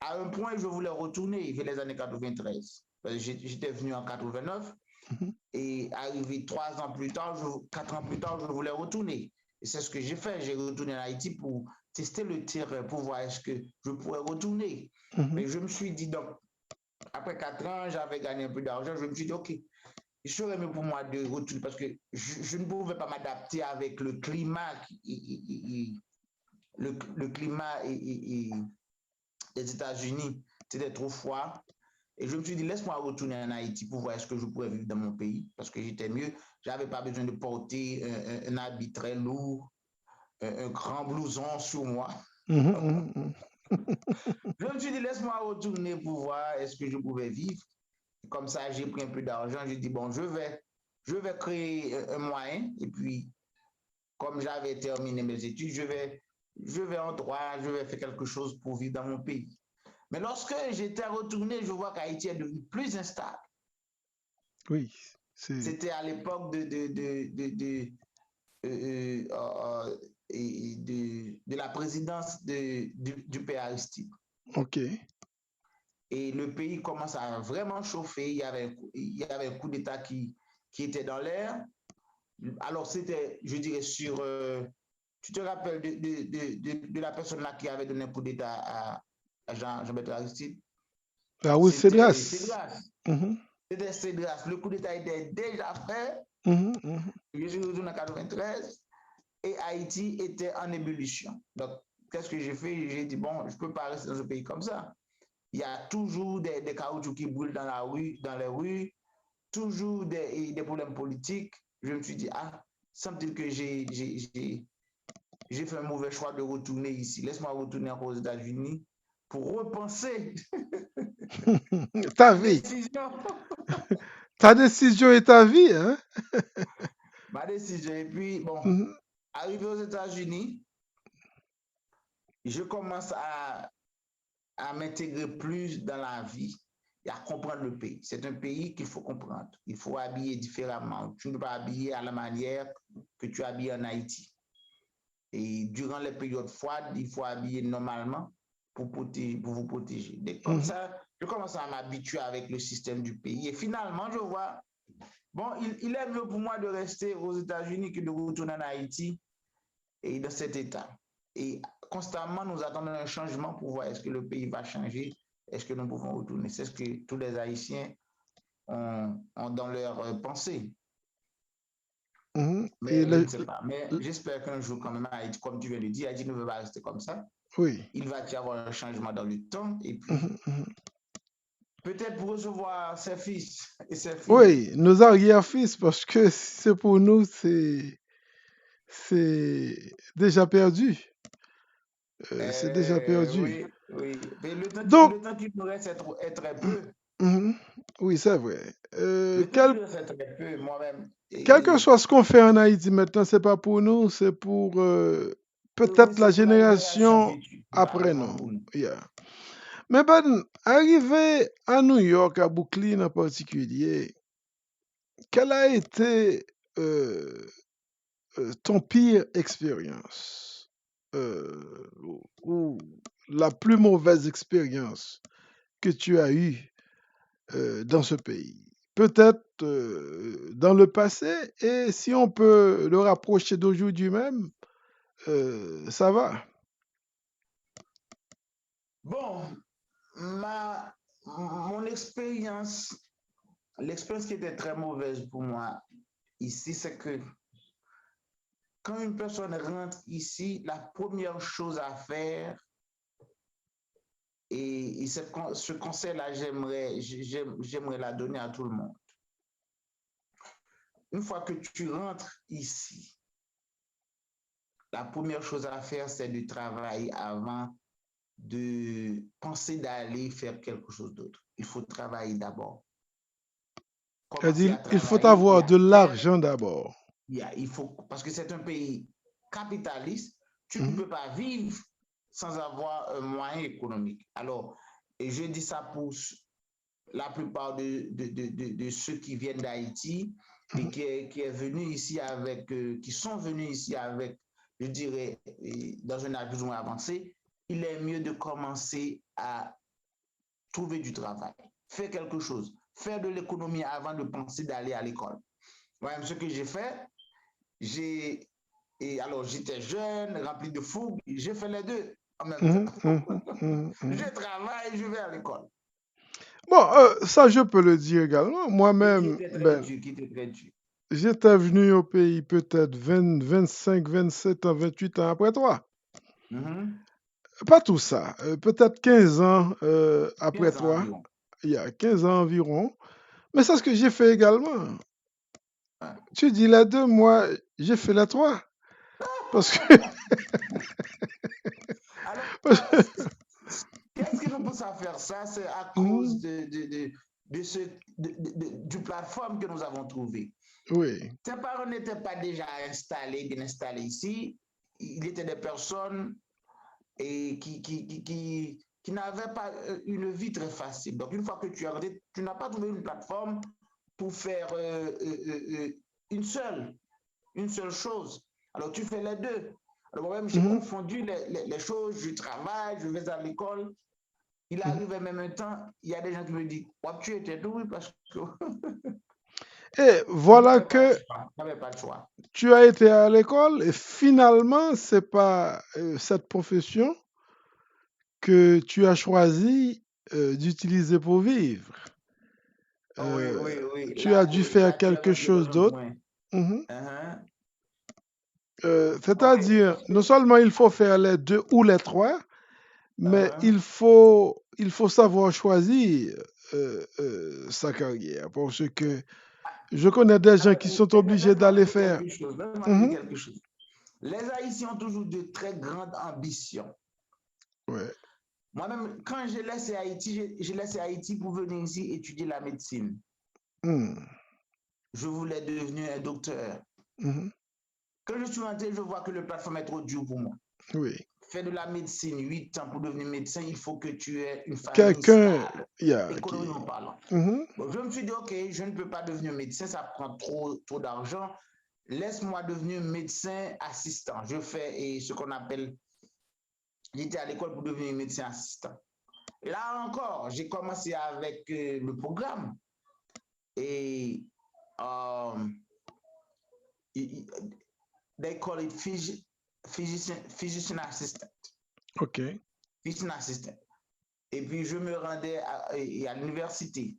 un point, je voulais retourner vers les années 93. J'étais venu en 89 Mhm. et arrivé 3 ans plus tard, 4 ans plus tard, je voulais retourner. Et c'est ce que j'ai fait. J'ai retourné en Haïti pour tester le terrain, pour voir est-ce que je pourrais retourner. Mhm. Mais je me suis dit, donc, après 4 ans, j'avais gagné un peu d'argent. Je me suis dit, OK, il serait mieux pour moi de retourner parce que je ne pouvais pas m'adapter avec le climat, le climat des États-Unis. C'était trop froid. Et je me suis dit, laisse-moi retourner en Haïti pour voir ce que je pourrais vivre dans mon pays parce que j'étais mieux. Je n'avais pas besoin de porter un habit très lourd, un grand blouson sur moi. Mhm. Je me suis dit, laisse-moi retourner pour voir est-ce que je pouvais vivre. Comme ça, j'ai pris un peu d'argent. J'ai dit, bon, je vais créer un moyen. Et puis, comme j'avais terminé mes études, je vais en droit, je vais faire quelque chose pour vivre dans mon pays. Mais lorsque j'étais retourné, je vois qu'Haïti est devenu plus instable. Oui, c'est. C'était à l'époque de la présidence du père Aristide. Ok. Et le pays commence à vraiment chauffer. Il y avait un coup d'État qui était dans l'air. Alors, c'était, je dirais, tu te rappelles de la personne là qui avait donné un coup d'État à Jean-Bertrand Aristide? Ah oui, C'était Cédras. Cédras. Mhm. C'était Cédras. Le coup d'État était déjà fait. Mhm. Je suis retourné en 93 et Haïti était en ébullition. Donc, qu'est-ce que j'ai fait? J'ai dit, bon, je ne peux pas rester dans un pays comme ça. Il y a toujours des caoutchoucs qui brûlent dans les rues, toujours des problèmes politiques. Je me suis dit, ah, semble-t-il que j'ai fait un mauvais choix de retourner ici. Laisse-moi retourner aux États-Unis pour repenser Ta ma vie. décision. Ta décision est ta vie, hein? Ma décision. Et puis, bon, Mhm. arrivé aux États-Unis, je commence à m'intégrer plus dans la vie et à comprendre le pays. C'est un pays qu'il faut comprendre. Il faut habiller différemment. Tu ne peux pas habiller à la manière que tu habilles en Haïti. Et durant les périodes froides, il faut habiller normalement pour vous protéger. Et comme ça, je commence à m'habituer avec le système du pays. Et finalement, je vois, bon, il est mieux pour moi de rester aux États-Unis que de retourner en Haïti et dans cet état. Et constamment, nous attendons un changement pour voir est-ce que le pays va changer, est-ce que nous pouvons retourner. C'est ce que tous les Haïtiens ont dans leur pensée. Mais je ne sais pas. Mais j'espère qu'un jour, quand même, Haïti, comme tu viens de dire, Haïti ne veut pas rester comme ça. Oui. Il va y avoir un changement dans le temps. Et puis, peut-être pour recevoir ses fils et ses filles. Oui, nos arrière-fils, parce que c'est pour nous, c'est déjà perdu. C'est déjà perdu. Oui, oui. Mais le temps qu'il nous reste est très peu. Oui, c'est vrai. Le temps qu'il nous reste est très peu, moi-même. Quel que soit ce qu'on fait en Haïti maintenant, c'est pas pour nous, c'est pour peut-être la génération après nous. Yeah. Mais ben, arrivé à New York, à Brooklyn en particulier, quelle a été ton pire expérience ou la plus mauvaise expérience que tu as eue dans ce pays? peut-être dans le passé, et si on peut le rapprocher d'aujourd'hui même, ça va. Bon, mon expérience, l'expérience qui était très mauvaise pour moi ici, c'est que quand une personne rentre ici, la première chose à faire, et ce conseil-là, j'aimerais la donner à tout le monde. Une fois que tu rentres ici, la première chose à faire, c'est de travailler avant de penser d'aller faire quelque chose d'autre. Il faut travailler d'abord. Commencer à Il faut travailler et avoir à de faire. l'argent d'abord. Il faut, parce que c'est un pays capitaliste, tu ne Mhm, peux pas vivre sans avoir un moyen économique. Alors, et je dis ça pour la plupart de ceux qui viennent d'Haïti et mhm. qui sont venus ici avec, je dirais, dans un âge plus ou moins avancé, il est mieux de commencer à trouver du travail, faire quelque chose, faire de l'économie avant de penser d'aller à l'école. Moi-même, ce que j'ai fait, alors j'étais jeune, rempli de fougue, j'ai fait les deux en même Mhm, temps. mhm, mhm, Je mhm. travaille, je vais à l'école. Bon, ça je peux le dire également. Et qui Moi-même, était très ben, dur, qui était très dur. j'étais venu au pays peut-être 20, 25, 27 ans, 28 ans après toi. Mhm. Pas tout ça, peut-être 15 ans après 15 ans toi, environ. il y a 15 ans environ. Mais c'est ce que j'ai fait également. Ouais. Tu dis les deux, moi, j'ai fait les trois. Parce que, Alors, parce que- qu'est-ce qui nous pousse à faire ça? C'est à cause Mhm, du plateforme que nous avons trouvé. oui. Tes parents n'étaient pas déjà bien installés ici. Il était des personnes et qui n'avaient pas une vie très facile. Donc, une fois que tu es rentré, tu n'as pas trouvé une plateforme pour faire une seule chose. Alors, tu fais les deux. Alors, moi-même, j'ai Mhm, confondu les choses. Je travaille, je vais à l'école. Il mhm. arrive même un temps, il y a des gens qui me disent, ouais, tu étais doué parce que Et il n'y voilà avait pas de que choix. Il n'y avait pas de choix. tu as été à l'école et finalement, c'est pas cette profession que tu as choisi d'utiliser pour vivre. Oh, oui, Euh, oui, oui. Tu as dû faire Là, tu es quelque rentré dans chose un d'autre. point. Mhm. Uh-huh. Oui, C'est-à-dire, parce que non seulement il faut faire les deux ou les trois, mais uh-huh. il faut savoir choisir sa carrière. Parce que je connais des gens Alors, qui sont obligés laisse-moi te d'aller dire faire. quelque chose. Laisse-moi te dire Mhm. quelque chose. Les Haïtiens ont toujours de très grandes ambitions. Ouais. Moi-même, quand j'ai laissé Haïti, j'ai laissé Haïti pour venir ici étudier la médecine. Mhm. Je voulais devenir un docteur. Mhm. Quand je suis rentré, je vois que le plateforme est trop dur pour moi. Oui. Faire de la médecine 8 ans pour devenir médecin, il faut que tu aies une famille Quelqu'un, stable, qui. économiquement parlant. Mhm. Bon, je me suis dit, OK, je ne peux pas devenir médecin, ça prend trop d'argent. Laisse-moi devenir médecin assistant. Je fais ce qu'on appelle, j'étais à l'école pour devenir médecin assistant. Là encore, j'ai commencé avec le programme et um, they call it physician assistant. OK. Physician assistant. Et puis, je me rendais à l'université.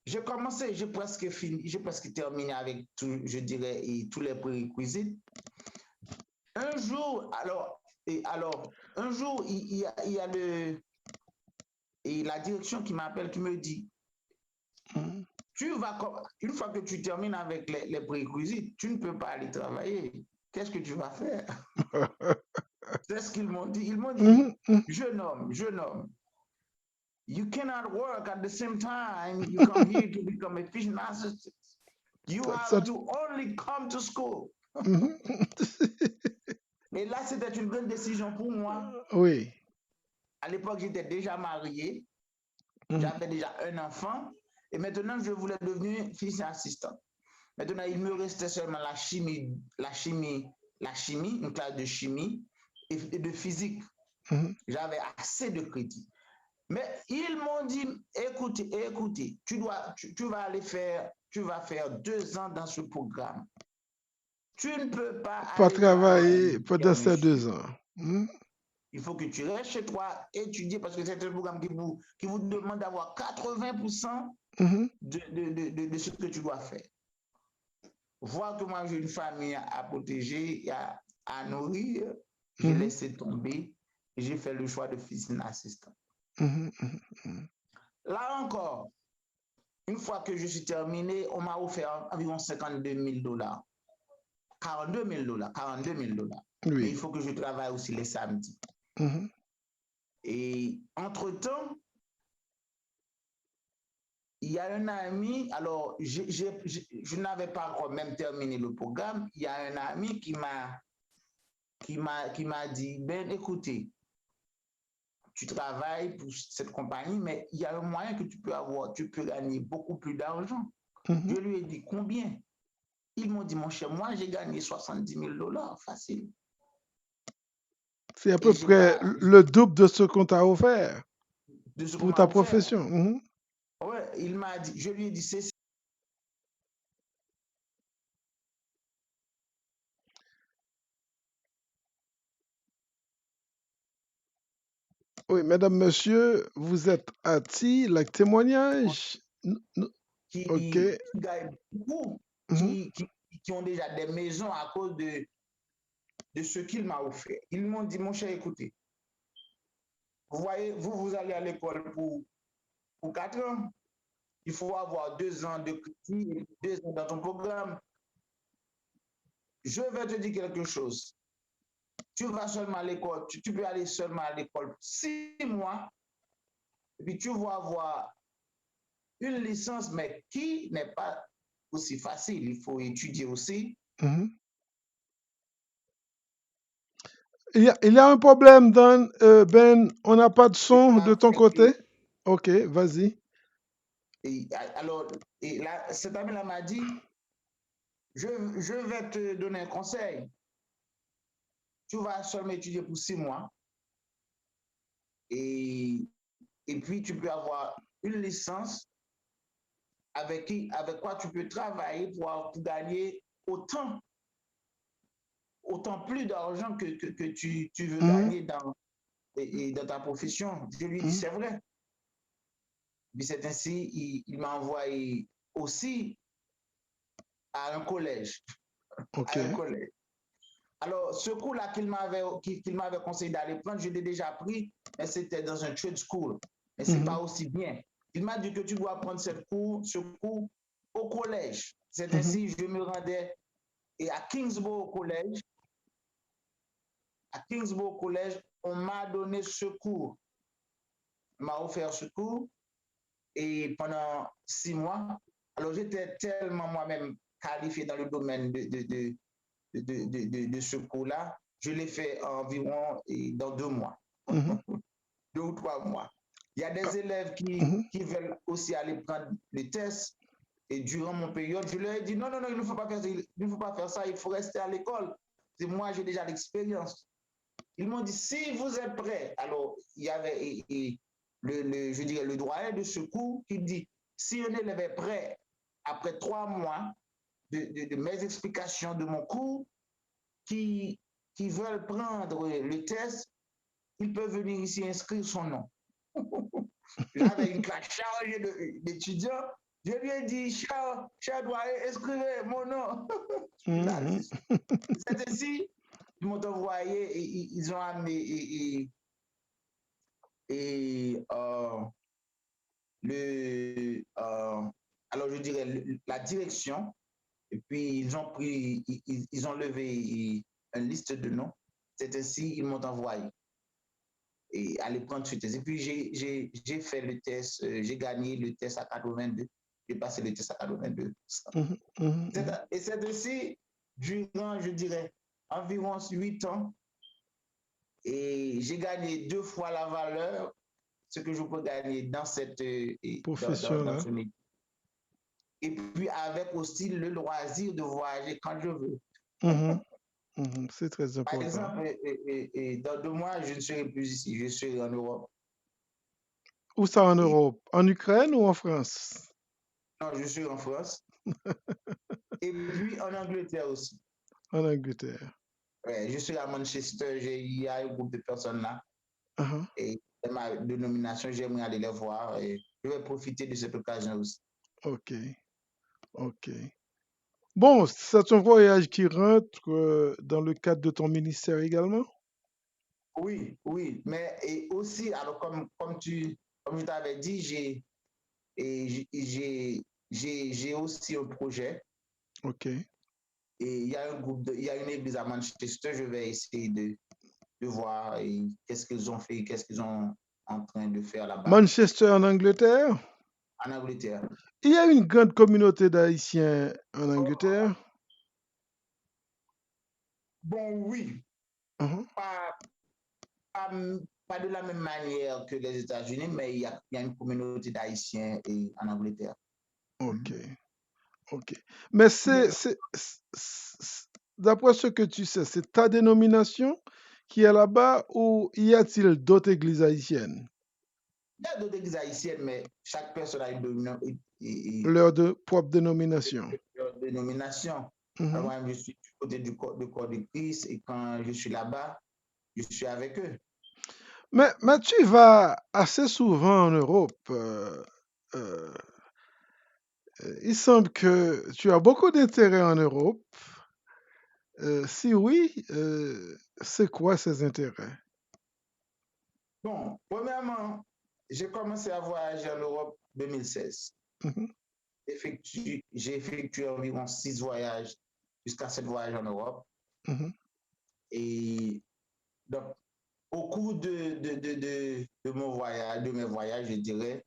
J'ai commencé, j'ai presque fini, j'ai presque terminé avec tout, je dirais, tous les prérequis. Un jour, un jour, il y a la direction qui m'appelle, qui me dit, Mhm. une fois que tu termines avec les prérequis, tu ne peux pas aller travailler. Qu'est-ce que tu vas faire? C'est ce qu'ils m'ont dit. Ils m'ont dit, Mhm. Mhm. jeune homme, you cannot work at the same time. You come here to become a physician assistant. You have Ça- to only come to school. Mhm. Et là, c'était une grande décision pour moi. Oui. À l'époque, j'étais déjà marié. Mhm. J'avais déjà un enfant. Et maintenant, je voulais devenir physicien assistant. Maintenant, il me restait seulement la chimie, une classe de chimie et de physique. Mhm. J'avais assez de crédits. Mais ils m'ont dit, écoutez, tu vas aller faire tu vas faire 2 ans dans ce programme. Tu ne peux pas Pas aller travailler travailler, pendant ces monsieur. 2 ans. Il faut que tu restes chez toi, étudier, parce que c'est un programme qui vous demande d'avoir 80% de ce que tu dois faire. Voir que moi, j'ai une famille à protéger, à nourrir, j'ai laissé tomber et j'ai fait le choix de faire un assistant. Là encore, une fois que je suis terminé, on m'a offert environ $52,000. $42,000. Oui. Mais il faut que je travaille aussi les samedis. Et entre-temps, il y a un ami, alors je n'avais pas encore même terminé le programme, il y a un ami qui m'a dit, ben écoutez, tu travailles pour cette compagnie, mais il y a un moyen que tu peux gagner beaucoup plus d'argent. Je lui ai dit combien? Ils m'ont dit, mon cher, moi j'ai gagné $70,000, facile. C'est à peu près le double de ce qu'on t'a offert pour ta profession. Ouais, il m'a dit, je lui ai dit, c'est Oui, mesdames, messieurs, vous êtes Ati, le témoignage. qui gagnent beaucoup, qui ont déjà des maisons à cause de ce qu'il m'a offert. Ils m'ont dit, mon cher, écoutez, vous voyez, vous allez à l'école pour 4 ans. Il faut avoir 2 ans de crédit, 2 ans dans ton programme. Je vais te dire quelque chose. Tu vas seulement à l'école, tu peux aller seulement à l'école 6 mois, et puis tu vas avoir une licence, mais qui n'est pas aussi facile. Il faut étudier aussi. Il y a un problème, Ben, on n'a pas de son de ton côté. Ok, vas-y. Alors, cet ami-là m'a dit, je vais te donner un conseil. Tu vas seulement étudier pour 6 mois et puis tu peux avoir une licence avec quoi tu peux travailler pour gagner autant plus d'argent que tu veux gagner dans ta profession. Je lui ai dit, c'est vrai. Puis c'est ainsi, il m'a envoyé aussi à un collège. Okay. À un collège. Alors, ce cours-là qu'il m'avait conseillé d'aller prendre, je l'ai déjà pris, mais c'était dans un trade school. Mais ce n'est pas aussi bien. Il m'a dit que tu dois prendre ce cours au collège. C'est ainsi, je me rendais à Kingsborough College. À Kingsborough College, on m'a donné ce cours. On m'a offert ce cours. Et pendant 6 mois, alors j'étais tellement moi-même qualifié dans le domaine de ce cours-là, je l'ai fait environ dans 2 mois, 2 ou 3 mois. Il y a des élèves qui veulent aussi aller prendre les tests. Et durant mon période, je leur ai dit, non, il ne faut pas faire ça, il faut rester à l'école. C'est moi, j'ai déjà l'expérience. Ils m'ont dit, si vous êtes prêts, alors il y avait je dirais, le doyen de ce cours qui dit, si un élève est prêt, après 3 mois de mes explications de mon cours, qui veulent prendre le test, ils peuvent venir ici inscrire son nom. J'avais une classe chargée d'étudiants. Je lui ai dit, cher doyen, inscrivez mon nom. C'est ainsi, ils m'ont envoyé et ils ont amené alors je dirais la direction, et puis ils ont levé une liste de noms. C'est ainsi ils m'ont envoyé et aller prendre ce test. Et puis j'ai fait le test, j'ai gagné le test à 82. J'ai passé le test à 82. Et c'est ainsi, durant, je dirais, environ 8 ans, et j'ai gagné 2 fois la valeur ce que je peux gagner dans cette profession-là. Et puis avec aussi le loisir de voyager quand je veux. C'est très important. Par exemple, dans 2 mois, je ne serai plus ici, je serai en Europe. Où ça en Europe? En Ukraine ou en France? Non, je suis en France. Et puis en Angleterre aussi. En Angleterre. Ouais, je suis à Manchester, il y a un groupe de personnes là. Uh-huh. Et ma dénomination, j'aimerais aller les voir. Et je vais profiter de cette occasion aussi. OK. OK. Bon, c'est un voyage qui rentre dans le cadre de ton ministère également? Oui, oui. Mais et aussi, alors comme je t'avais dit, j'ai aussi un projet. OK. Et il y a il y a une église à Manchester, je vais essayer de voir qu'est-ce qu'ils ont fait, qu'est-ce qu'ils sont en train de faire là-bas, Manchester en Angleterre? en Angleterre. Il y a une grande communauté d'Haïtiens en Angleterre? Bon, oui, Uh-huh. pas, pas, pas de la même manière que les États-Unis, mais il y a une communauté d'Haïtiens en Angleterre. OK. OK. Mais Mais d'après ce que tu sais, c'est ta dénomination qui est là-bas ou y a-t-il d'autres églises haïtiennes? il y a d'autres églises haïtiennes, mais chaque personne a Leur propre dénomination. leur dénomination. Alors, Mhm. moi, je suis du côté du corps de Christ et quand je suis là-bas, je suis avec eux. Mais tu vas assez souvent en Europe. Euh, il semble que tu as beaucoup d'intérêt en Europe. Si oui, c'est quoi ces intérêts? Bon, premièrement, j'ai commencé à voyager en Europe en 2016. Mhm, J'ai effectué environ 6 voyages jusqu'à 7 voyages en Europe. mhm, Et donc, au cours de mon voyage, de mes voyages, je dirais,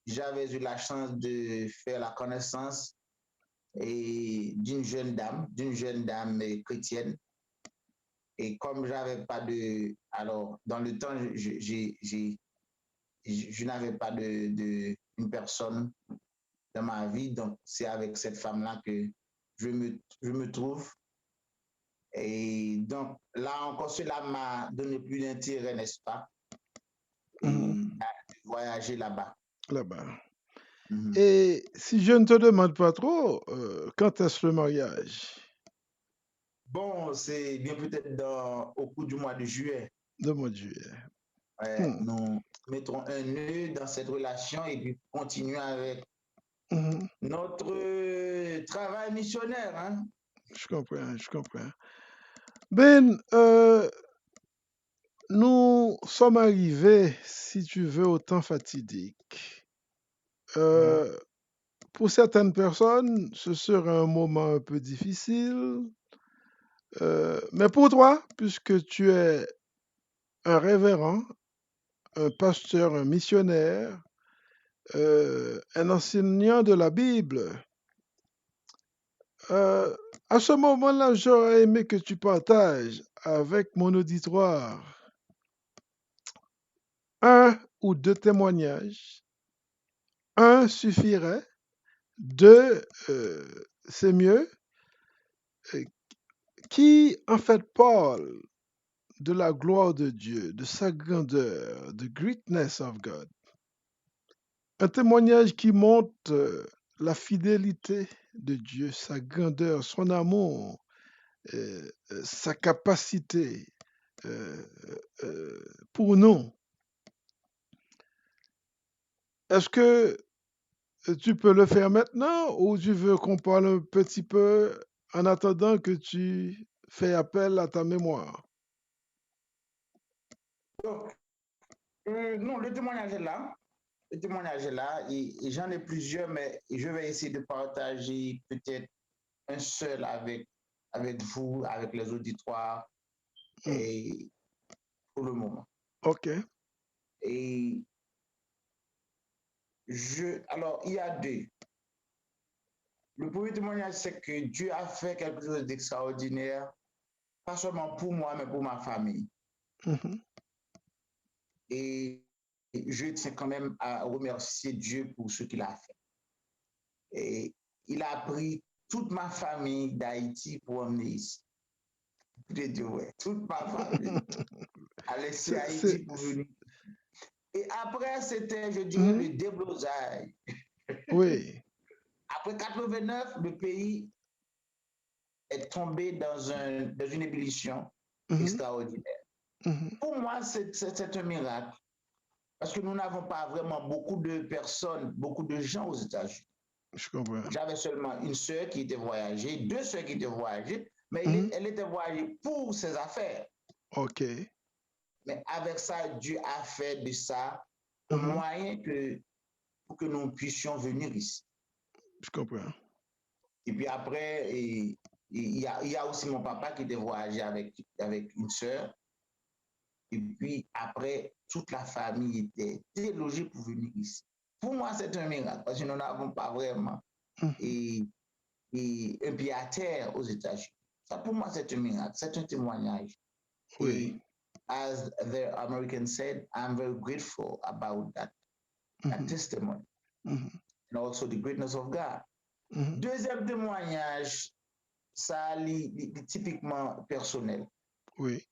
j'avais eu la chance de faire la connaissance d'une jeune dame chrétienne. Et comme j'avais pas de, alors dans le temps, je n'avais pas une personne dans ma vie, donc c'est avec cette femme-là que je me trouve. Et donc là encore, cela m'a donné plus d'intérêt, n'est-ce pas? mhm, Et voyager là-bas. là-bas. Mhm. Et si je ne te demande pas trop, quand est-ce le mariage Bon, c'est bien peut-être au cours du mois de juillet. de mois de juillet? Ouais, Hmm, nous mettrons un nœud dans cette relation et puis continuons avec mhm, notre travail missionnaire. Hein? je comprends, je comprends. Ben, nous sommes arrivés, si tu veux, au temps fatidique. Mhm. Euh, pour certaines personnes, ce sera un moment un peu difficile, mais pour toi, puisque tu es un révérend, un pasteur, un missionnaire, un enseignant de la Bible, euh, à ce moment-là, j'aurais aimé que tu partages avec mon auditoire un ou deux témoignages. Un suffirait, deux, c'est mieux, euh, qui en fait parle de la gloire de Dieu, de sa grandeur, the greatness of God. Un témoignage qui montre la fidélité de Dieu, sa grandeur, son amour, sa capacité euh, pour nous. Est-ce que tu peux le faire maintenant ou tu veux qu'on parle un petit peu en attendant que tu fais appel à ta mémoire? Donc, non, le témoignage est là. Le témoignage est là et j'en ai plusieurs, mais je vais essayer de partager peut-être un seul avec vous, avec les auditoires Hmm. et pour le moment. OK. Et alors, il y a deux. Le premier témoignage, c'est que Dieu a fait quelque chose d'extraordinaire, pas seulement pour moi, mais pour ma famille. Mhm. Et je tiens quand même à remercier Dieu pour ce qu'il a fait. Et il a pris toute ma famille d'Haïti pour emmener ici. Je dis, ouais, toute ma famille a laissé C'est, Haïti pour venir. Et après, c'était, je dirais, mhm. le déblosage. Oui. après 89, le pays est tombé dans une ébullition extraordinaire. Pour moi, c'est un miracle parce que nous n'avons pas vraiment beaucoup de personnes, beaucoup de gens aux États-Unis. Je comprends. J'avais seulement une sœur qui était voyagée, deux sœurs qui étaient voyagées, mais elle était voyagée pour ses affaires. OK. Mais avec ça, Dieu a fait de ça un moyen pour que nous puissions venir ici. Je comprends. Et puis après, il y a aussi mon papa qui était voyagé avec une sœur. Et puis après, toute la famille était délogée pour venir ici. Pour moi, c'est un miracle parce que nous n'avons pas vraiment un pied à terre aux États-Unis. Ça, pour moi, c'est un miracle, c'est un témoignage. Oui. Et as the American said, I'm very grateful about that testimony and also the greatness of God. Deuxième témoignage, ça est typiquement personnel. Oui.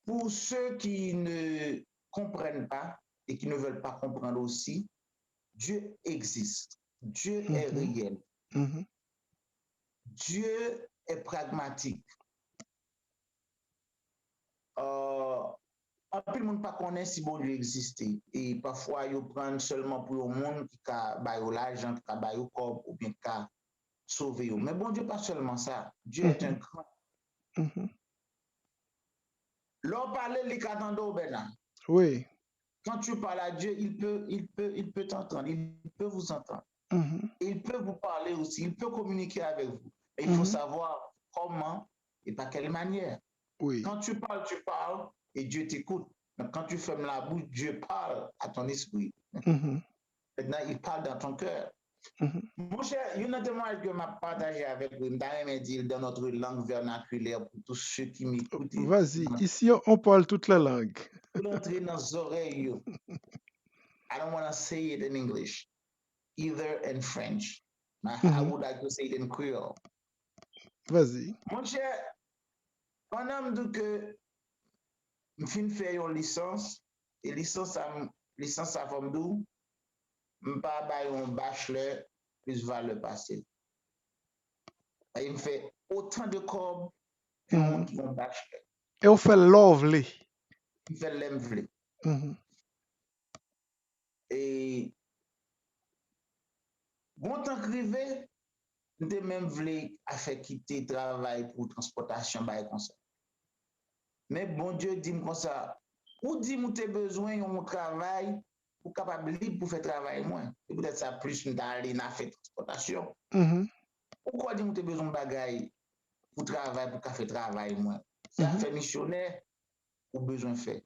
Pour ceux qui ne comprennent pas et qui ne veulent pas comprendre aussi, Dieu existe. Dieu est réel. Dieu est pragmatique. Un peu de monde pas connaît si bon Dieu existe. Et parfois, ils prennent seulement pour le monde qui a l'argent, qui a le corps ou bien qui a sauvé. Mais bon Dieu, pas seulement ça. Dieu est un grand. L'on parle, il attend Bernard. Oui. Quand tu parles à Dieu, il peut t'entendre, il peut vous entendre. Il peut vous parler aussi, il peut communiquer avec vous. Et il faut savoir comment et par quelle manière. Oui. Quand tu parles et Dieu t'écoute. Quand tu fermes la bouche, Dieu parle à ton esprit. Maintenant, il parle dans ton cœur. Mon cher, il y a un témoignage que je vais partager avec vous, dans notre langue vernaculaire pour tous ceux qui m'écoutent. Vas-y, ici on parle toute la langue. Entrer dans les oreilles. I don't want to say it in English, either in French. I would like to say it in Creole. Vas-y. Mon cher, pendant que je finis de faire une licence, et licence à forme d'où, je ne pas un bachelor plus va le passer. Il me fait autant de corps que mon bachelor. Et on fait lovely. Il fait l'envelé. Et bon temps arrivé, je même voulu faire quitter le travail pour transportation comme ça. Mais bon Dieu dit comme ça, ou dit que tu as besoin de mon travail pour capable libre pour faire travail moins. Et peut-être ça plus d'aller dans faire transportation. Pourquoi dit que tu as besoin de bagaille pour travail pour faire travail moins? C'est affaire missionnaire ou besoin de faire.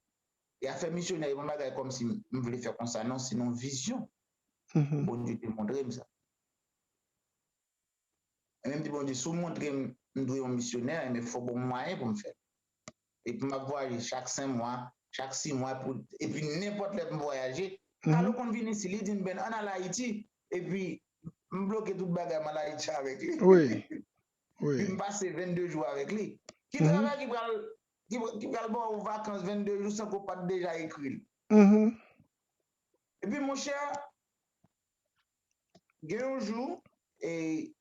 Et affaire missionnaire, il bagaille comme si je voulais faire comme ça, non, sinon vision. Bon Dieu te montrer ça. Et même dit bon Dieu, si vous montrez un missionnaire, mais il faut bon moyen pour me faire. Et puis, je voyage chaque 5 mois, chaque 6 mois, et puis n'importe où voyager. Alors qu'on vient ici, il dit, ben, on a l'Haïti, et puis, je bloque tout le bagage à l'Haïti avec lui. Oui. Puis, je passe 22 jours avec lui. Qui travaille, qui va aux vacances 22 jours sans qu'on pas déjà écrit. Et puis, mon cher, il y a un jour, et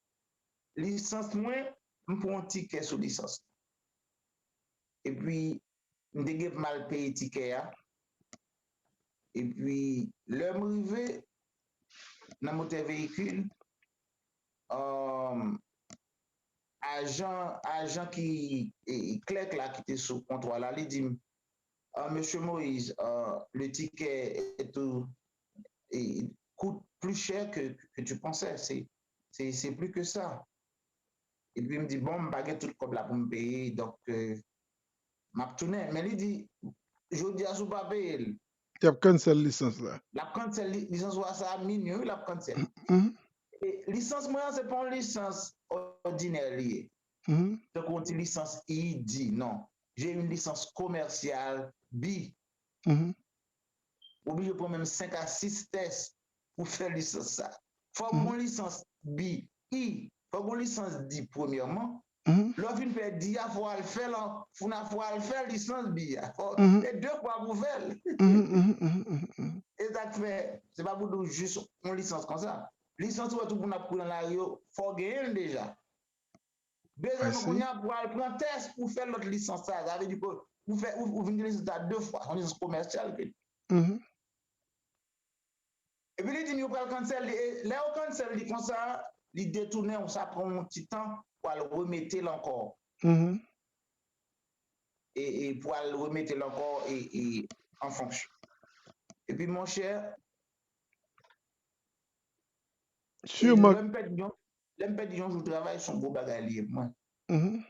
licence moins, je prends un ticket sur licence. Et puis, je vais mal payer le ticket. Et puis, l'homme arrivé dans mon véhicule, agent qui est clerc là qui était sous contrôle là, il dit Monsieur Moïse, le ticket coûte plus cher que tu pensais, c'est plus que ça. Et puis il me dit bon, je ne vais pas tout comme là pour me payer, donc m'a tourné. Mais il dit je dis à ce pas payer. Tu as cancel licence là. La cancel licence ça à minuit, la cancel. Et licence moi c'est pas une licence ordinaire liée. Donc on dit licence I dit non. J'ai une licence commerciale B. Obligé de prendre même 5 à 6 tests pour faire licence ça. Faut une licence B, I, faut une licence D premièrement. L'autre une fait D, il faut le faire, faut le faire licence B. Et 2 fois pour faire. Et ça fait, c'est pas pour juste une licence comme ça. licence ou tout pour nous prendre la rio, faut gagner déjà. I Deuxième, on see. y a pour aller prendre test pour faire l'autre licence. Ça veut dire que vous faites vous venez résultat 2 fois, on licence commerciale. Mhm. Et puis il dit nous pas cancel, là au cancel dit comme ça, il détourner, on ça prend un petit temps pour le remettre encore. Mhm. Et pour le remettre encore et en fonction. Et puis mon cher, Sûrement. l'impédition je travaille son beau bagage moi. Mhm.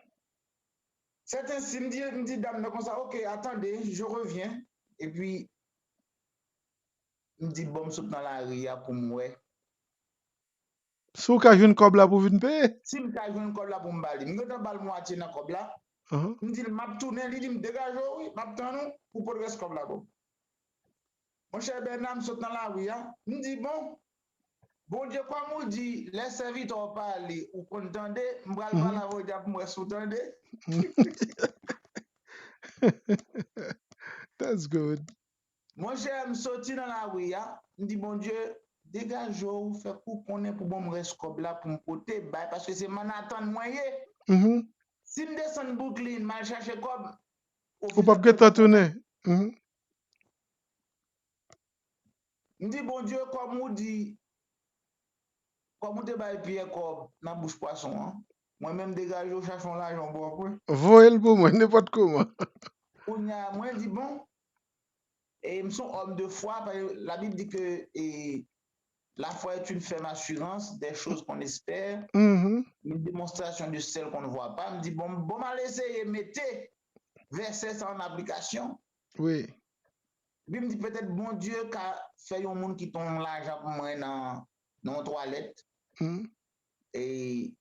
Certains si me dit dame comme ça, OK, attendez, je reviens et puis me dit bon saute dans la rue pour moi. Sou ka joun kob la pou vin paye? Si me ka joine kob là pour me bali, me gotan bal moitié dans kob là. Uh-huh. Me dit m'a tourner, il dit me dégage oui, m'a tande pour pour reste kob là bon. Mon cher Bernard me saute dans la rue, me dit bon Dieu, comme on dit, les serviteurs parler ou contender, m'bral pas la voix pour moi sous-tendre. That's good. Mon cher, me sorti dans la rue, me dit bon Dieu, dégage ou fait coup qu'on est pour bon me reste comme là pour me côté parce que c'est Manhattan moyen. Mhm. Si me descend Brooklyn, mal chercher comme Ou pas que tourner. Mhm. me dit bon Dieu, comme on dit, comme on te bail pied comme dans bouche poisson, hein? Moi-même dégage ou cherchons l'argent bon après. Voyez pour moi, n'importe comment. On y a moi dit bon. Et ils sont hommes de foi. La Bible dit que la foi est une ferme assurance des choses qu'on espère, Mhm. une démonstration de celles qu'on ne voit pas. Je me dis, bon, m'a laissé mettez verset ça en application. Oui. Puis me dit, peut-être, bon Dieu, qu'a fait un monde qui tombe l'argent pour moi dans la toilette. Mhm. Et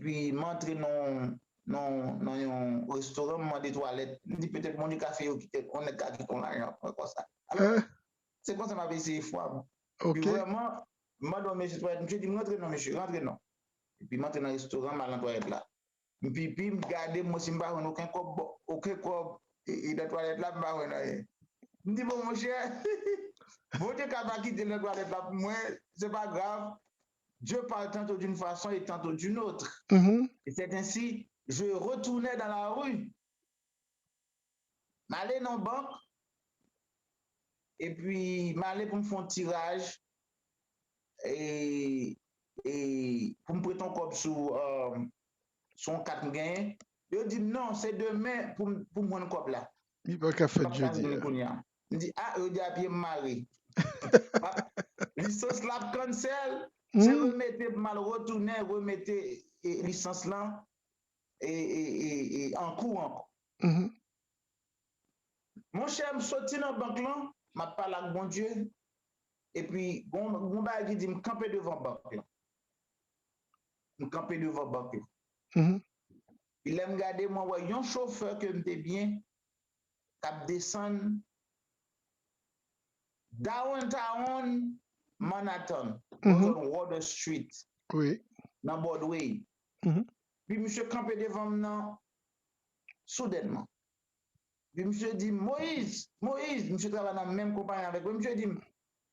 puis, m'entrer dans un restaurant, m'en des toilettes. Je me dis, peut-être, mon Dieu, qu'a fait, on est qu'à qui tombe l'argent, comme ça. Alors, c'est comme ça m'a essayé foi. OK. Puis vraiment, moi, dans mes toilettes, je dis, rentrez non, monsieur, rentrez non. Et puis, rentrez dans le restaurant, mal dans la toilette là. Et puis, regardez, moi, si je n'ai aucun corps, et dans la toilette là, je n'ai rien. Je me dis, bon, mon cher, bon Dieu, quand va quitter la toilette là, pour moi, c'est pas grave. Dieu parle tantôt d'une façon et tantôt d'une autre. Mhm. Et c'est ainsi, je retournais dans la rue, m'aller dans la banque, et puis m'aller pour me faire un tirage et pour me prêter un cop sur son 4 gain. Je dis non, c'est demain pour me prendre un cop là. Il pas qu'à faire jeudi. Je dis ah, je dis à pied mari. Licence là cancel, c'est remettre mal retourner, remettre licence là et en cours encore. Mhm. Mon cher, je sorti dans la banque là, m'a parlé avec bon Dieu. Et puis, bon bagage dit, me camper devant la banque là. Me camper devant la banque là. Mhm. Il aime garder moi, ouais, un chauffeur que m'était bien, cap descend downtown Manhattan, on Water Street, Oui. dans Broadway. Puis monsieur campé devant moi, soudainement. Puis monsieur dit, Moïse, monsieur travaille dans la même compagnie avec moi. Monsieur dit,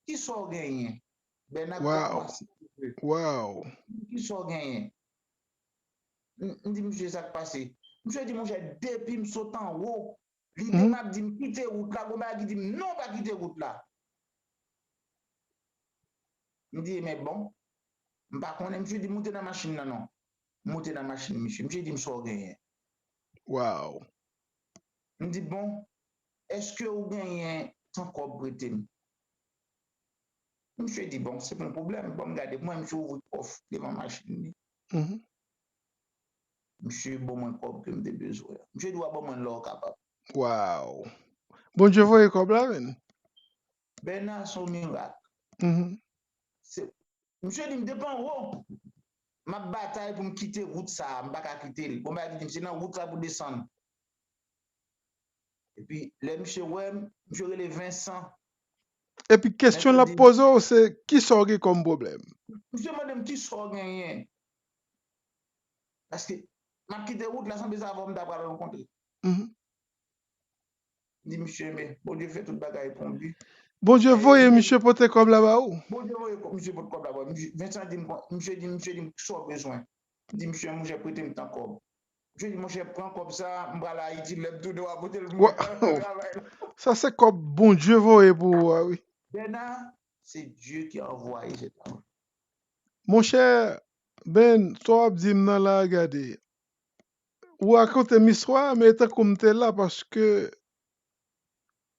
qui sort gagné? Wow. Wow. Qui sort gagné? Je dis, monsieur, ça passé. Monsieur dit, mon cher, depuis me saute en haut, l'idée m'a dit, quitter route là, il dit, non, pas quitter route là. Je dis, mais bon, par contre, monsieur dit, montez dans la machine, non. Montez dans la machine, monsieur. Monsieur dit, me sort gagné. Wow. Je dis, bon, est-ce que vous gagnez tant qu'on prêté? Monsieur dit, bon, c'est pas un problème. Bon, regardez, moi, monsieur ouvre coffre devant la machine. Monsieur, bon, mon propre que j'ai besoin. Monsieur doit bon, mon l'or capable. Wow. Bon Dieu, voyez comme là, ben? Bernard, son miracle. Monsieur dit, me dépend où? Ma bataille pour me quitter route ça, je ne vais pas quitter. Bon, je dis, c'est dans route ça pour descendre. Et puis, là, monsieur, ouais, monsieur relève Vincent. Et puis, question la pose, c'est qui sort comme problème? Monsieur, madame, qui sort gagné? Parce que, ma quitté route là, sans besoin d'avoir me d'avoir rencontré. Dit, monsieur, mais bon Dieu fait toute bagaille pour lui. Bon Dieu, voyez, monsieur, pote comme là-bas. Bon Dieu, voyez, monsieur, pour comme là-bas. Vincent dit, monsieur, soit besoin. Dit, monsieur, moi, j'ai prêté un temps comme. Je dis, mon cher, prends comme ça, m'bala Haïti, lève tout droit, botter le travail. Ça, c'est comme bon Dieu, voyez, pour oui. Bernard, c'est Dieu qui a envoyé cet homme. Mon cher, Ben, toi, dis moi là, regardez. Ou raconter une histoire, mais tant comme t'es là, parce que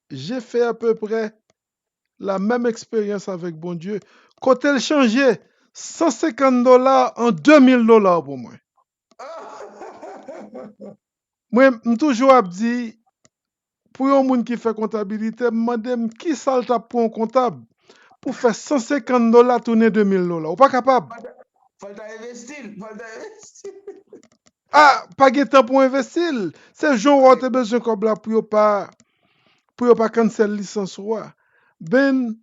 j'ai fait à peu près la même expérience avec bon Dieu. Quand elle changeait $150 en $2000 pour moi. Moi, je toujours dit, pour un monde qui fait comptabilité, je me demande qui ça le tape pour un comptable pour faire $150 tourner $2000. Ou pas capable? Faut investir. Ah, pas de temps pour investir. C'est jour où tu as besoin comme là pour pas cancel licence roi. Ben,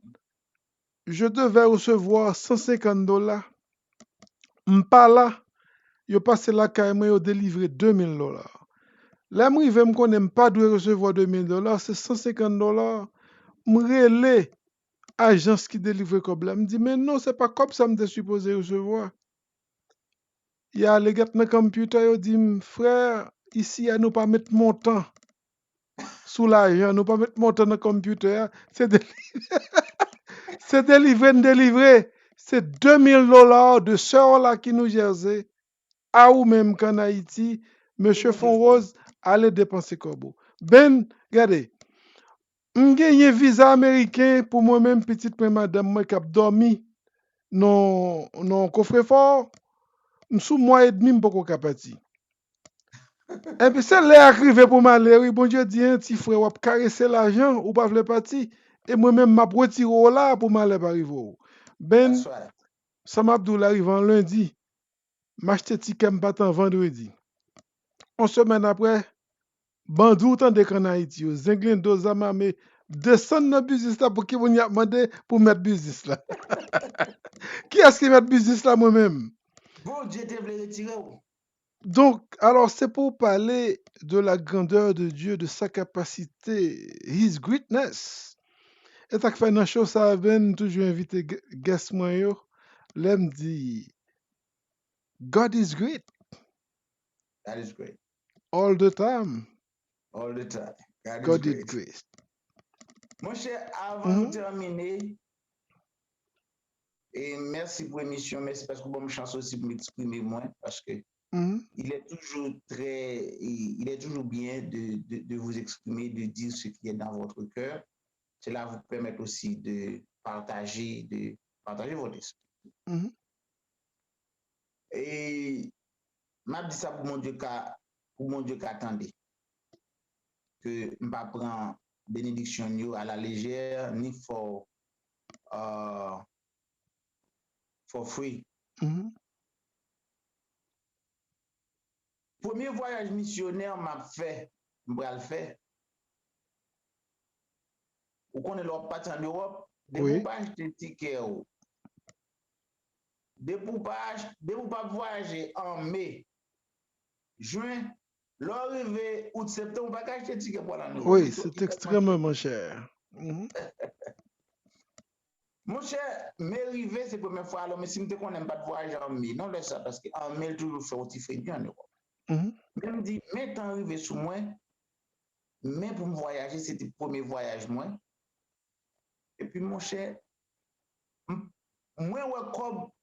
je devais recevoir $150. M'pas là, yo passé la caille moi yo délivré $2000. Là moi je me connais pas de recevoir $2000, c'est $150. M'relé agence qui délivre comme là, me dit mais non, c'est pas comme ça me supposé recevoir. Il y a les gars dans le computer, ils disent frère, ici à nous pas mettre montant sous l'argent, nous pas mettre montant dans le computer, c'est délivré. C'est $2000 de sœur là qui nous jersey. À ou même qu'en Haïti, Monsieur Fonrose allait dépenser corbeau. Ben, regardez, j'ai un visa américain pour moi-même, petite madame, moi qui a dormi dans coffre-fort, sous mois et demi, je ne peux pas partir. Et puis, c'est là arrivé pour m'aller, oui, bon Dieu dit, un petit frère, ou caresser l'argent, ou pas vle partir. Et moi-même, je retire là pour m'aller par arriver. Ben, Sam Abdoul arrive en lundi, m'acheter ticket m'patant vendredi. 11 semaines après, bandou tant de en Haïti, zinglin dozama mais descend dans business là pour qui vous y a demandé pour mettre business là. Qui est-ce qui met business là moi-même? Bon Dieu te voulait retirer. Donc, alors c'est pour parler de la grandeur de Dieu, de sa capacité, His greatness. Et ça fait une chose, ça ben toujours invité guest moi yo, l'aime dit God is great. That is great. All the time. All the time. God is great. Mon cher, avant de terminer, et merci pour l'émission, merci parce que bon, je chance aussi pour m'exprimer moins, parce que il est toujours bien de vous exprimer, de dire ce qui est dans votre cœur. Cela vous permet aussi de partager votre esprit. Et m'a dit ça pour mon Dieu qu'attendez. Que je ne pas prendre bénédiction à la légère, ni for free. Premier voyage missionnaire m'a fait, m'a le fait. Ou qu'on est leur parti en Europe, des pas acheter ticket. Des pas voyager en mai, juin, l'arrivée août, septembre, pas acheter ticket pour la Europe. Oui, c'est extrêmement cher. Mon cher, m'arriver, c'est la première fois, alors, mais si je ne pas de voyage en mai, non, laisse ça, parce qu'en mai, toujours fait un petit fréquent en Europe. Même dit, mais t'es arrivé sous moi, mais pour me voyager, c'était le premier voyage, moi. Et puis, mon cher, moi,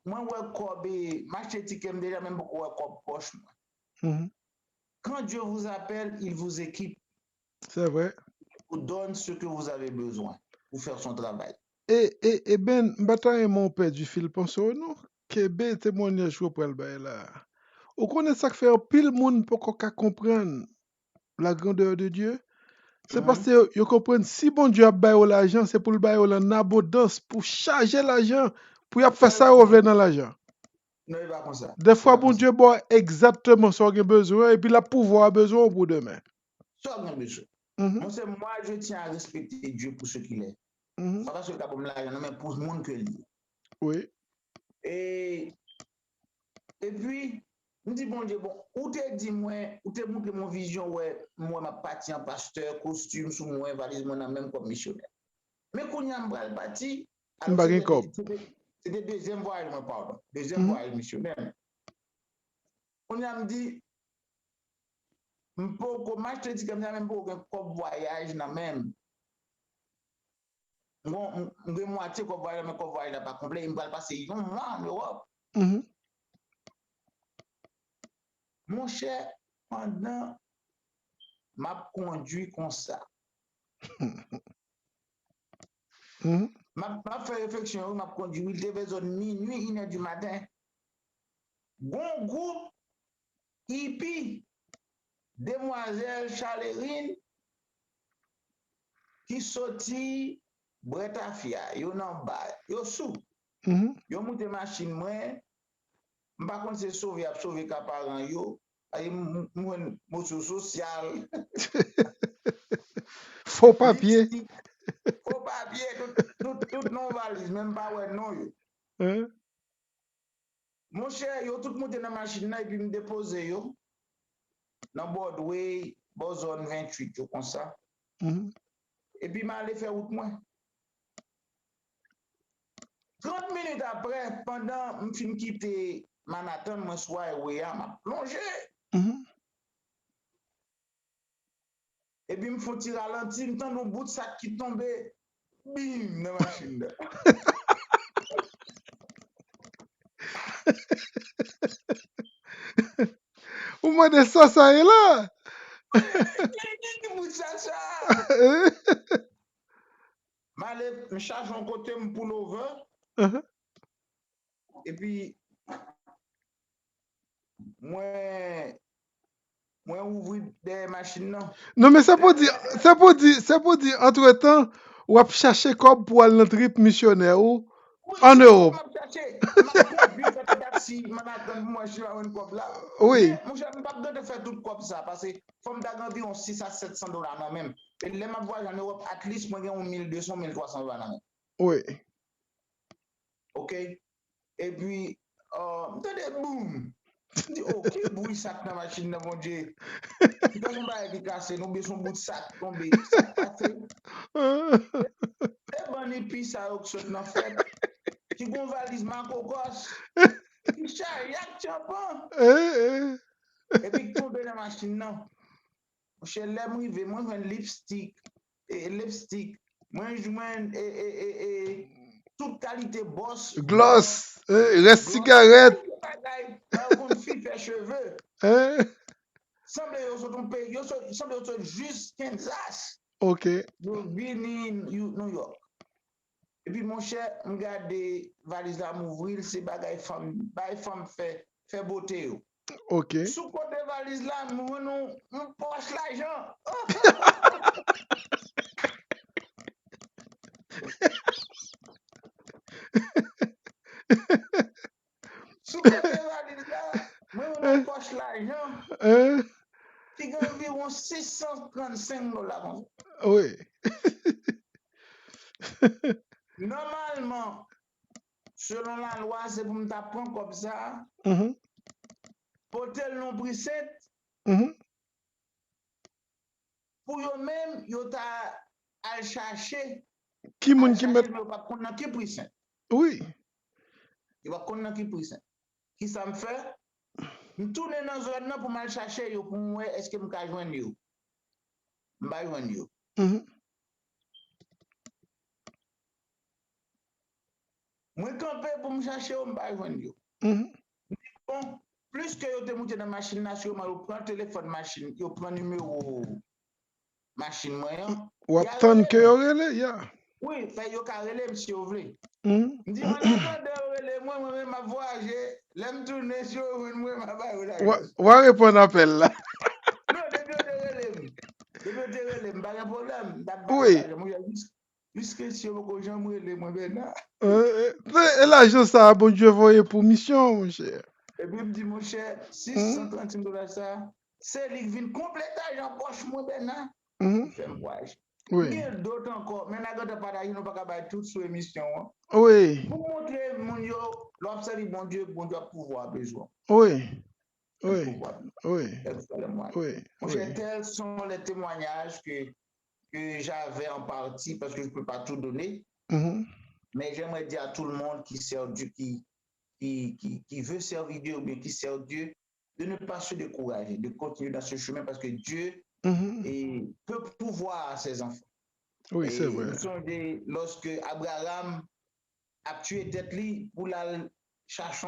ouais, m'acheter ticket, déjà, même beaucoup, ouais, poche, moi. Quand Dieu vous appelle, il vous équipe. C'est vrai. Il vous donne ce que vous avez besoin pour faire son travail. Et ben, bataille mon père du fil penso, non? Que ben témoignage pour le bail là. Ou connaît ça que fait un pile monde pour qu'on comprenne la grandeur de Dieu? C'est parce que vous comprenez, si bon Dieu a baillé l'argent, c'est pour le bailler en abondance, pour charger l'argent, pour faire ça revenir dans l'argent. Non, il va comme ça. Des fois, bon Dieu boit exactement ce qu'il a besoin et puis la pouvoir besoin pour demain. Ça a besoin. Moi, je tiens à respecter Dieu pour ce qu'il est. Pas parce que tu as comme l'argent, mais pour le monde que lui. Oui. Et puis, je me dis, bon Dieu, où t'es dit, moi, où t'es montré mon vision, ouais, moi, ma partie en pasteur, costume sous moi, valise, moi, même comme missionnaire. Mais quand on a un parti, alors c'était deuxième voyage, pardon. Deuxième voyage missionnaire. On a dit, comment je te dis comme ça, même pour un voyage, même. Moi, moitié qu'on voyage, mais qu'on voyage pas complet, il va passer un mois en Europe. Mon cher, pendant m'a conduit comme ça. M'a fait réflexion, m'a conduit, il devait être minuit, 1h du matin. Bon groupe, hippie, demoiselle Chalerine, qui sortit Bretafia, yo nan bas, yo sous. Yo monte machine moi, par contre c'est sauver caparan yo, ay motion social. Faux papier. Faux papier, tout non valise, même pas ouais non yo. Mon cher, yo tout monte dans machine et puis me déposer yo. Dans Broadway, zone 28 yo comme ça. Et puis m'a aller faire route moi. 30 minutes après, pendant que je quitte Manhattan, moi, soir, m'a plongé. Et puis, je fais ralenti, je tends un bout de sac qui tombe, bim, dans la machine. Au moins de ça est là. Je charge un côté pour l'over. Et puis, moi ouvrir des machines. Non, mais ça peut dire, entre-temps, ou à chercher comme pour aller dans le trip missionnaire ou en Europe. Oui. Moi, je ne pas de faire tout comme ça parce que faut me environ 600 à 700 dollars même. Et les ma voyage en Europe, at least moi j'ai 1200, 1300 dollars même. Oui. OK. Et puis, attendez, boum. Je dis, OK, bruit sac dans la machine, mon Dieu. Si on va être cassé, nous besoin bout de sac tombé, sac cassé. Et bon, et puis ça, on saute dans fait. Qui gon valise ma cocos. Qui charge, yak champon. Et puis, tombe dans la machine, non. Chez l'aime rivé, moi, je lipstick. Et lipstick. Moi, je toute qualité boss. Gloss. Reste cigarette. Comme fille fait cheveux. Semble juste Kansas. OK. Yo vini New York. Et puis mon cher, regarde des valises là m'ouvrir, c'est bagay femme fait beauté yo. OK. Sous côté valise là, nous poche l'argent. Sous côté valise là, nous poche l'argent. Qui gagne environ 635 dollars. Oui. Normalement, selon la loi, c'est pour me t'apprendre comme ça. Pour tel non preset. Pour eux-mêmes, ils t'a à chercher. Qui moun qui met. Il va connaître qui preset. Oui. Il va connaître qui preset. Qui ça me fait? Je tourne dans la zone pour me chercher pour moi, est-ce que je peux joindre yo? Je vais joindre yo. Moi, campé pour me chercher, je vais joindre yo. Bon, plus que yo te monté dans la machine nationale, yo prend téléphone machine, yo prend numéro machine moyen. Ou attendre que yo relé, ya. Oui, fait yo ka relé monsieur vous voulez. Dit on attend de relé moi même ma voyager, l'aime tourner sur moi ma ba. Ou répondre appel là. Non, depuis te relé, pas de problème. Oui. Puisque si vous ko j'aime relé moi ben. Et l'argent ça bon Dieu voyé pour mission mon cher. Et puis me dit mon cher, 630 dollars ça, c'est lui vient complète argent poche moi ben. Fait voyage. Oui. Il y a d'autres encore, mais n'a pas d'ailleurs, nous pas capable toute sous émission. Oui. Pour montrer mon Dieu, l'observer bon Dieu pouvoir besoin. Oui. Oui. Oui. Oui. Tels sont les témoignages que que j'avais en partie, parce que je ne peux pas tout donner, mais j'aimerais dire à tout le monde qui sert Dieu, qui veut servir Dieu ou bien qui sert Dieu, de ne pas se décourager, de continuer dans ce chemin parce que Dieu peut pouvoir à ses enfants. Oui, c'est Et vrai. nous sommes lorsque Abraham a tué tête pour la chercher,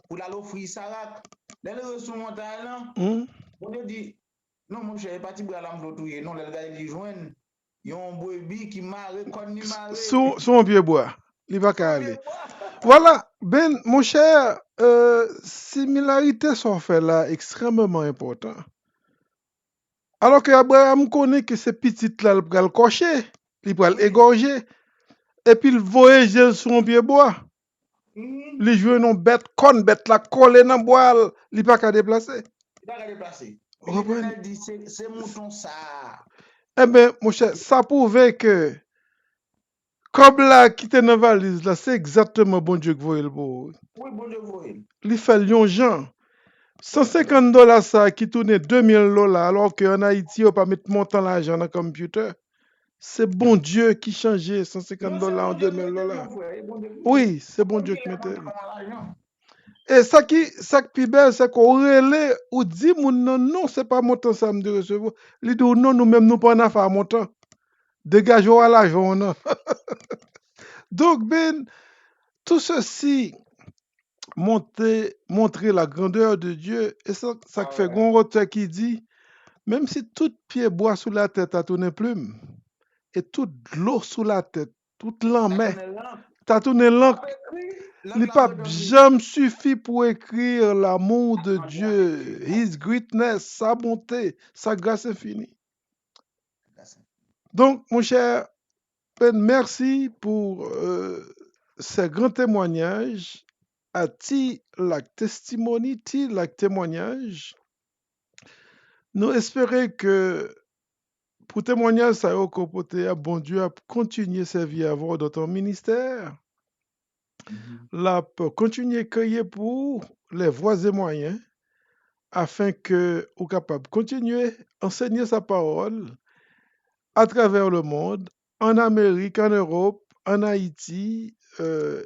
pour la offrir Sarah, dans le sur montagne, on dit non, mon cher, pas Abraham l'autre, non, le gars il joint, il y a un brebis qui marre, comme il marre. Son pied bois, il va qu'à aller. Voilà, Ben, mon cher, similarité sont faits là extrêmement important. Alors que Abraham connaît que ces petites là, il va le cocher, il va l'égorger, et puis il voyage sur un pied bois. Les joueurs non bête con, bête la coller dans bois, il va qu'à déplacer. Il va qu'à déplacer. Et l'Éternel dit, c'est mouton ça. Eh bien, mon cher, ça prouvait que comme là, qui était dans la valise, là, c'est exactement bon Dieu que vous voyez le beau. Oui, bon Dieu, vous voyez. Il fait Lyon Jean. $150 ça qui tournait $2000 alors qu'en Haïti, on ne peut pas mettre montant l'argent dans le computer. C'est bon Dieu qui changeait $150 en $2000. Oui, c'est bon Dieu qui mettait. Et ça qui est belle, c'est qu'on relève ou dit non, non, c'est pas montant ça me de recevoir. Il dit non, nous-mêmes, nous pas en affaire montant. Dégageons à l'argent, non. Donc, Ben, tout ceci montrer la grandeur de Dieu, et ça fait grand auteur qui dit, même si tout pied bois sous la tête a tourné plume, et toute l'eau sous la tête, toute l'enmain, t'as tourné l'encre, il pas jamais suffi pour écrire l'amour de Dieu, His greatness, sa bonté, sa grâce infinie. Donc, mon cher Ben, merci pour ces grands témoignages. À-t-il la testimony, t-il la témoignage? Nous espérons que pour témoignage, ça a côté bon Dieu a continué à servir à vous dans ton ministère. Là, pour continuer à créer pour les voies et moyens afin que vous capable de continuer à enseigner sa parole à travers le monde, en Amérique, en Europe, en Haïti,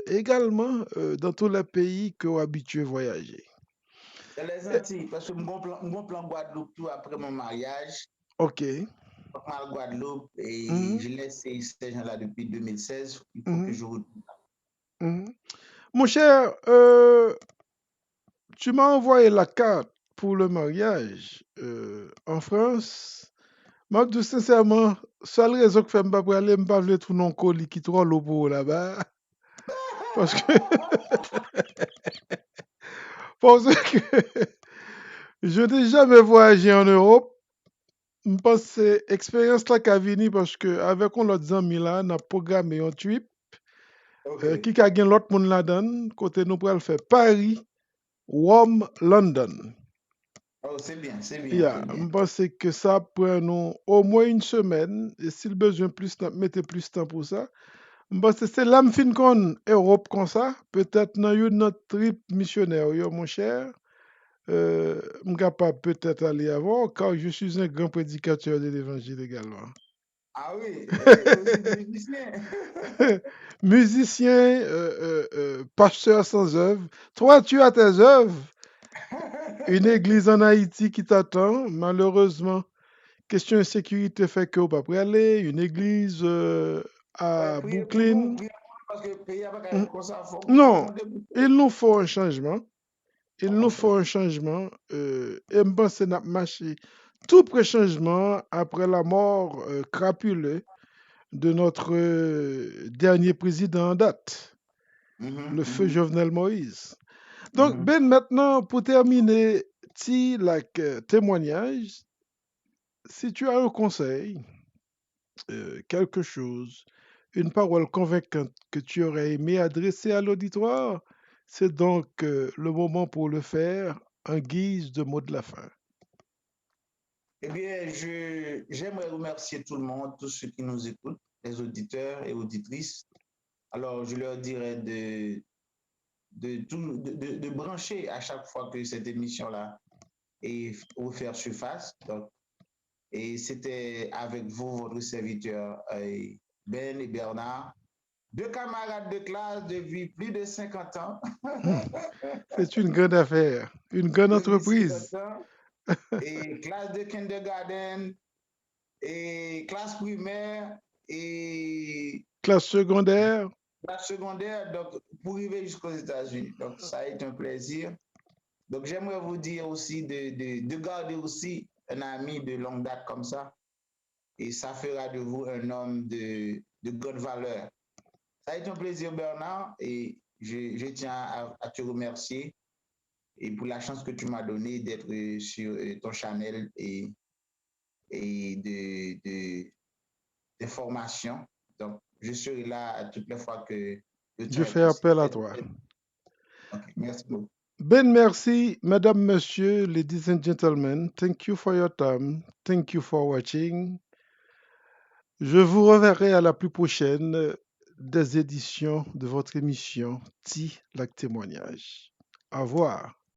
également dans tous les pays que vous habituez à voyager. Les Antilles, parce que mon plan Guadeloupe tout après mon mariage. Ok. Mal Guadeloupe et je laisse ces gens-là depuis 2016. Il faut que je retourne. Mon cher, tu m'as envoyé la carte pour le mariage en France. Moi, tout sincèrement, seule raison que je ne peux pas aller, je ne veux pas tout non colis qui troll au bout là-bas. Parce que je n'ai jamais voyagé en Europe. Je pense que c'est l'expérience là qui a venu parce qu'avec l'autre ami là, on a programmé un trip qui a gagné l'autre monde là-dedans. Côté nous pour faire Paris, Rome, London. Oh, c'est bien, c'est bien. Yeah, je pense que ça prend nous au moins une semaine. Et s'il besoin plus de temps, mettez plus de temps pour ça. Je pense que c'est là que fin qu'on Europe comme ça. Peut-être dans notre trip missionnaire, mon cher. Je suis capable peut-être aller avant, car je suis un grand prédicateur de l'évangile également. Ah oui, musicien. Musicien, pasteur sans œuvre. Toi, tu as tes œuvres. Une église en Haïti qui t'attend. Malheureusement, question de sécurité fait que vous ne pouvez pas aller. Une église à Brooklyn. Non, il nous faut un changement. Il nous faut un changement. Et je pense que nous avons marché tout pré-changement après la mort crapuleuse de notre dernier président en date, le feu Jovenel Moïse. Donc, Ben, maintenant, pour terminer, petit témoignage, si tu as un conseil, quelque chose, une parole convaincante que tu aurais aimé adresser à l'auditoire, c'est donc le moment pour le faire en guise de mot de la fin. Eh bien, j'aimerais remercier tout le monde, tous ceux qui nous écoutent, les auditeurs et auditrices. Alors, je leur dirais de brancher à chaque fois que cette émission-là est refaire surface. Donc, Et c'était avec vous, votre serviteur, Ben et Bernard, deux camarades de classe depuis plus de 50 ans. C'est une grande affaire, une grande Depuis 50 entreprise. ans. Et classe de kindergarten, et classe primaire, et Classe secondaire. classe secondaire, donc pour arriver jusqu'aux États-Unis. Donc ça a été un plaisir. Donc j'aimerais vous dire aussi de garder aussi un ami de longue date comme ça. Et ça fera de vous un homme de grande valeur. Ça a été un plaisir, Bernard, et je tiens à te remercier et pour la chance que tu m'as donnée d'être sur ton channel et de formation. Donc, je serai là toutes les fois que le temps Je est fais possible. appel à toi. Okay, merci beaucoup. Ben, merci, Madame, Monsieur, ladies and gentlemen. Thank you for your time. Thank you for watching. Je vous reverrai à la plus prochaine des éditions de votre émission Ti Lac Témoignage. Au revoir.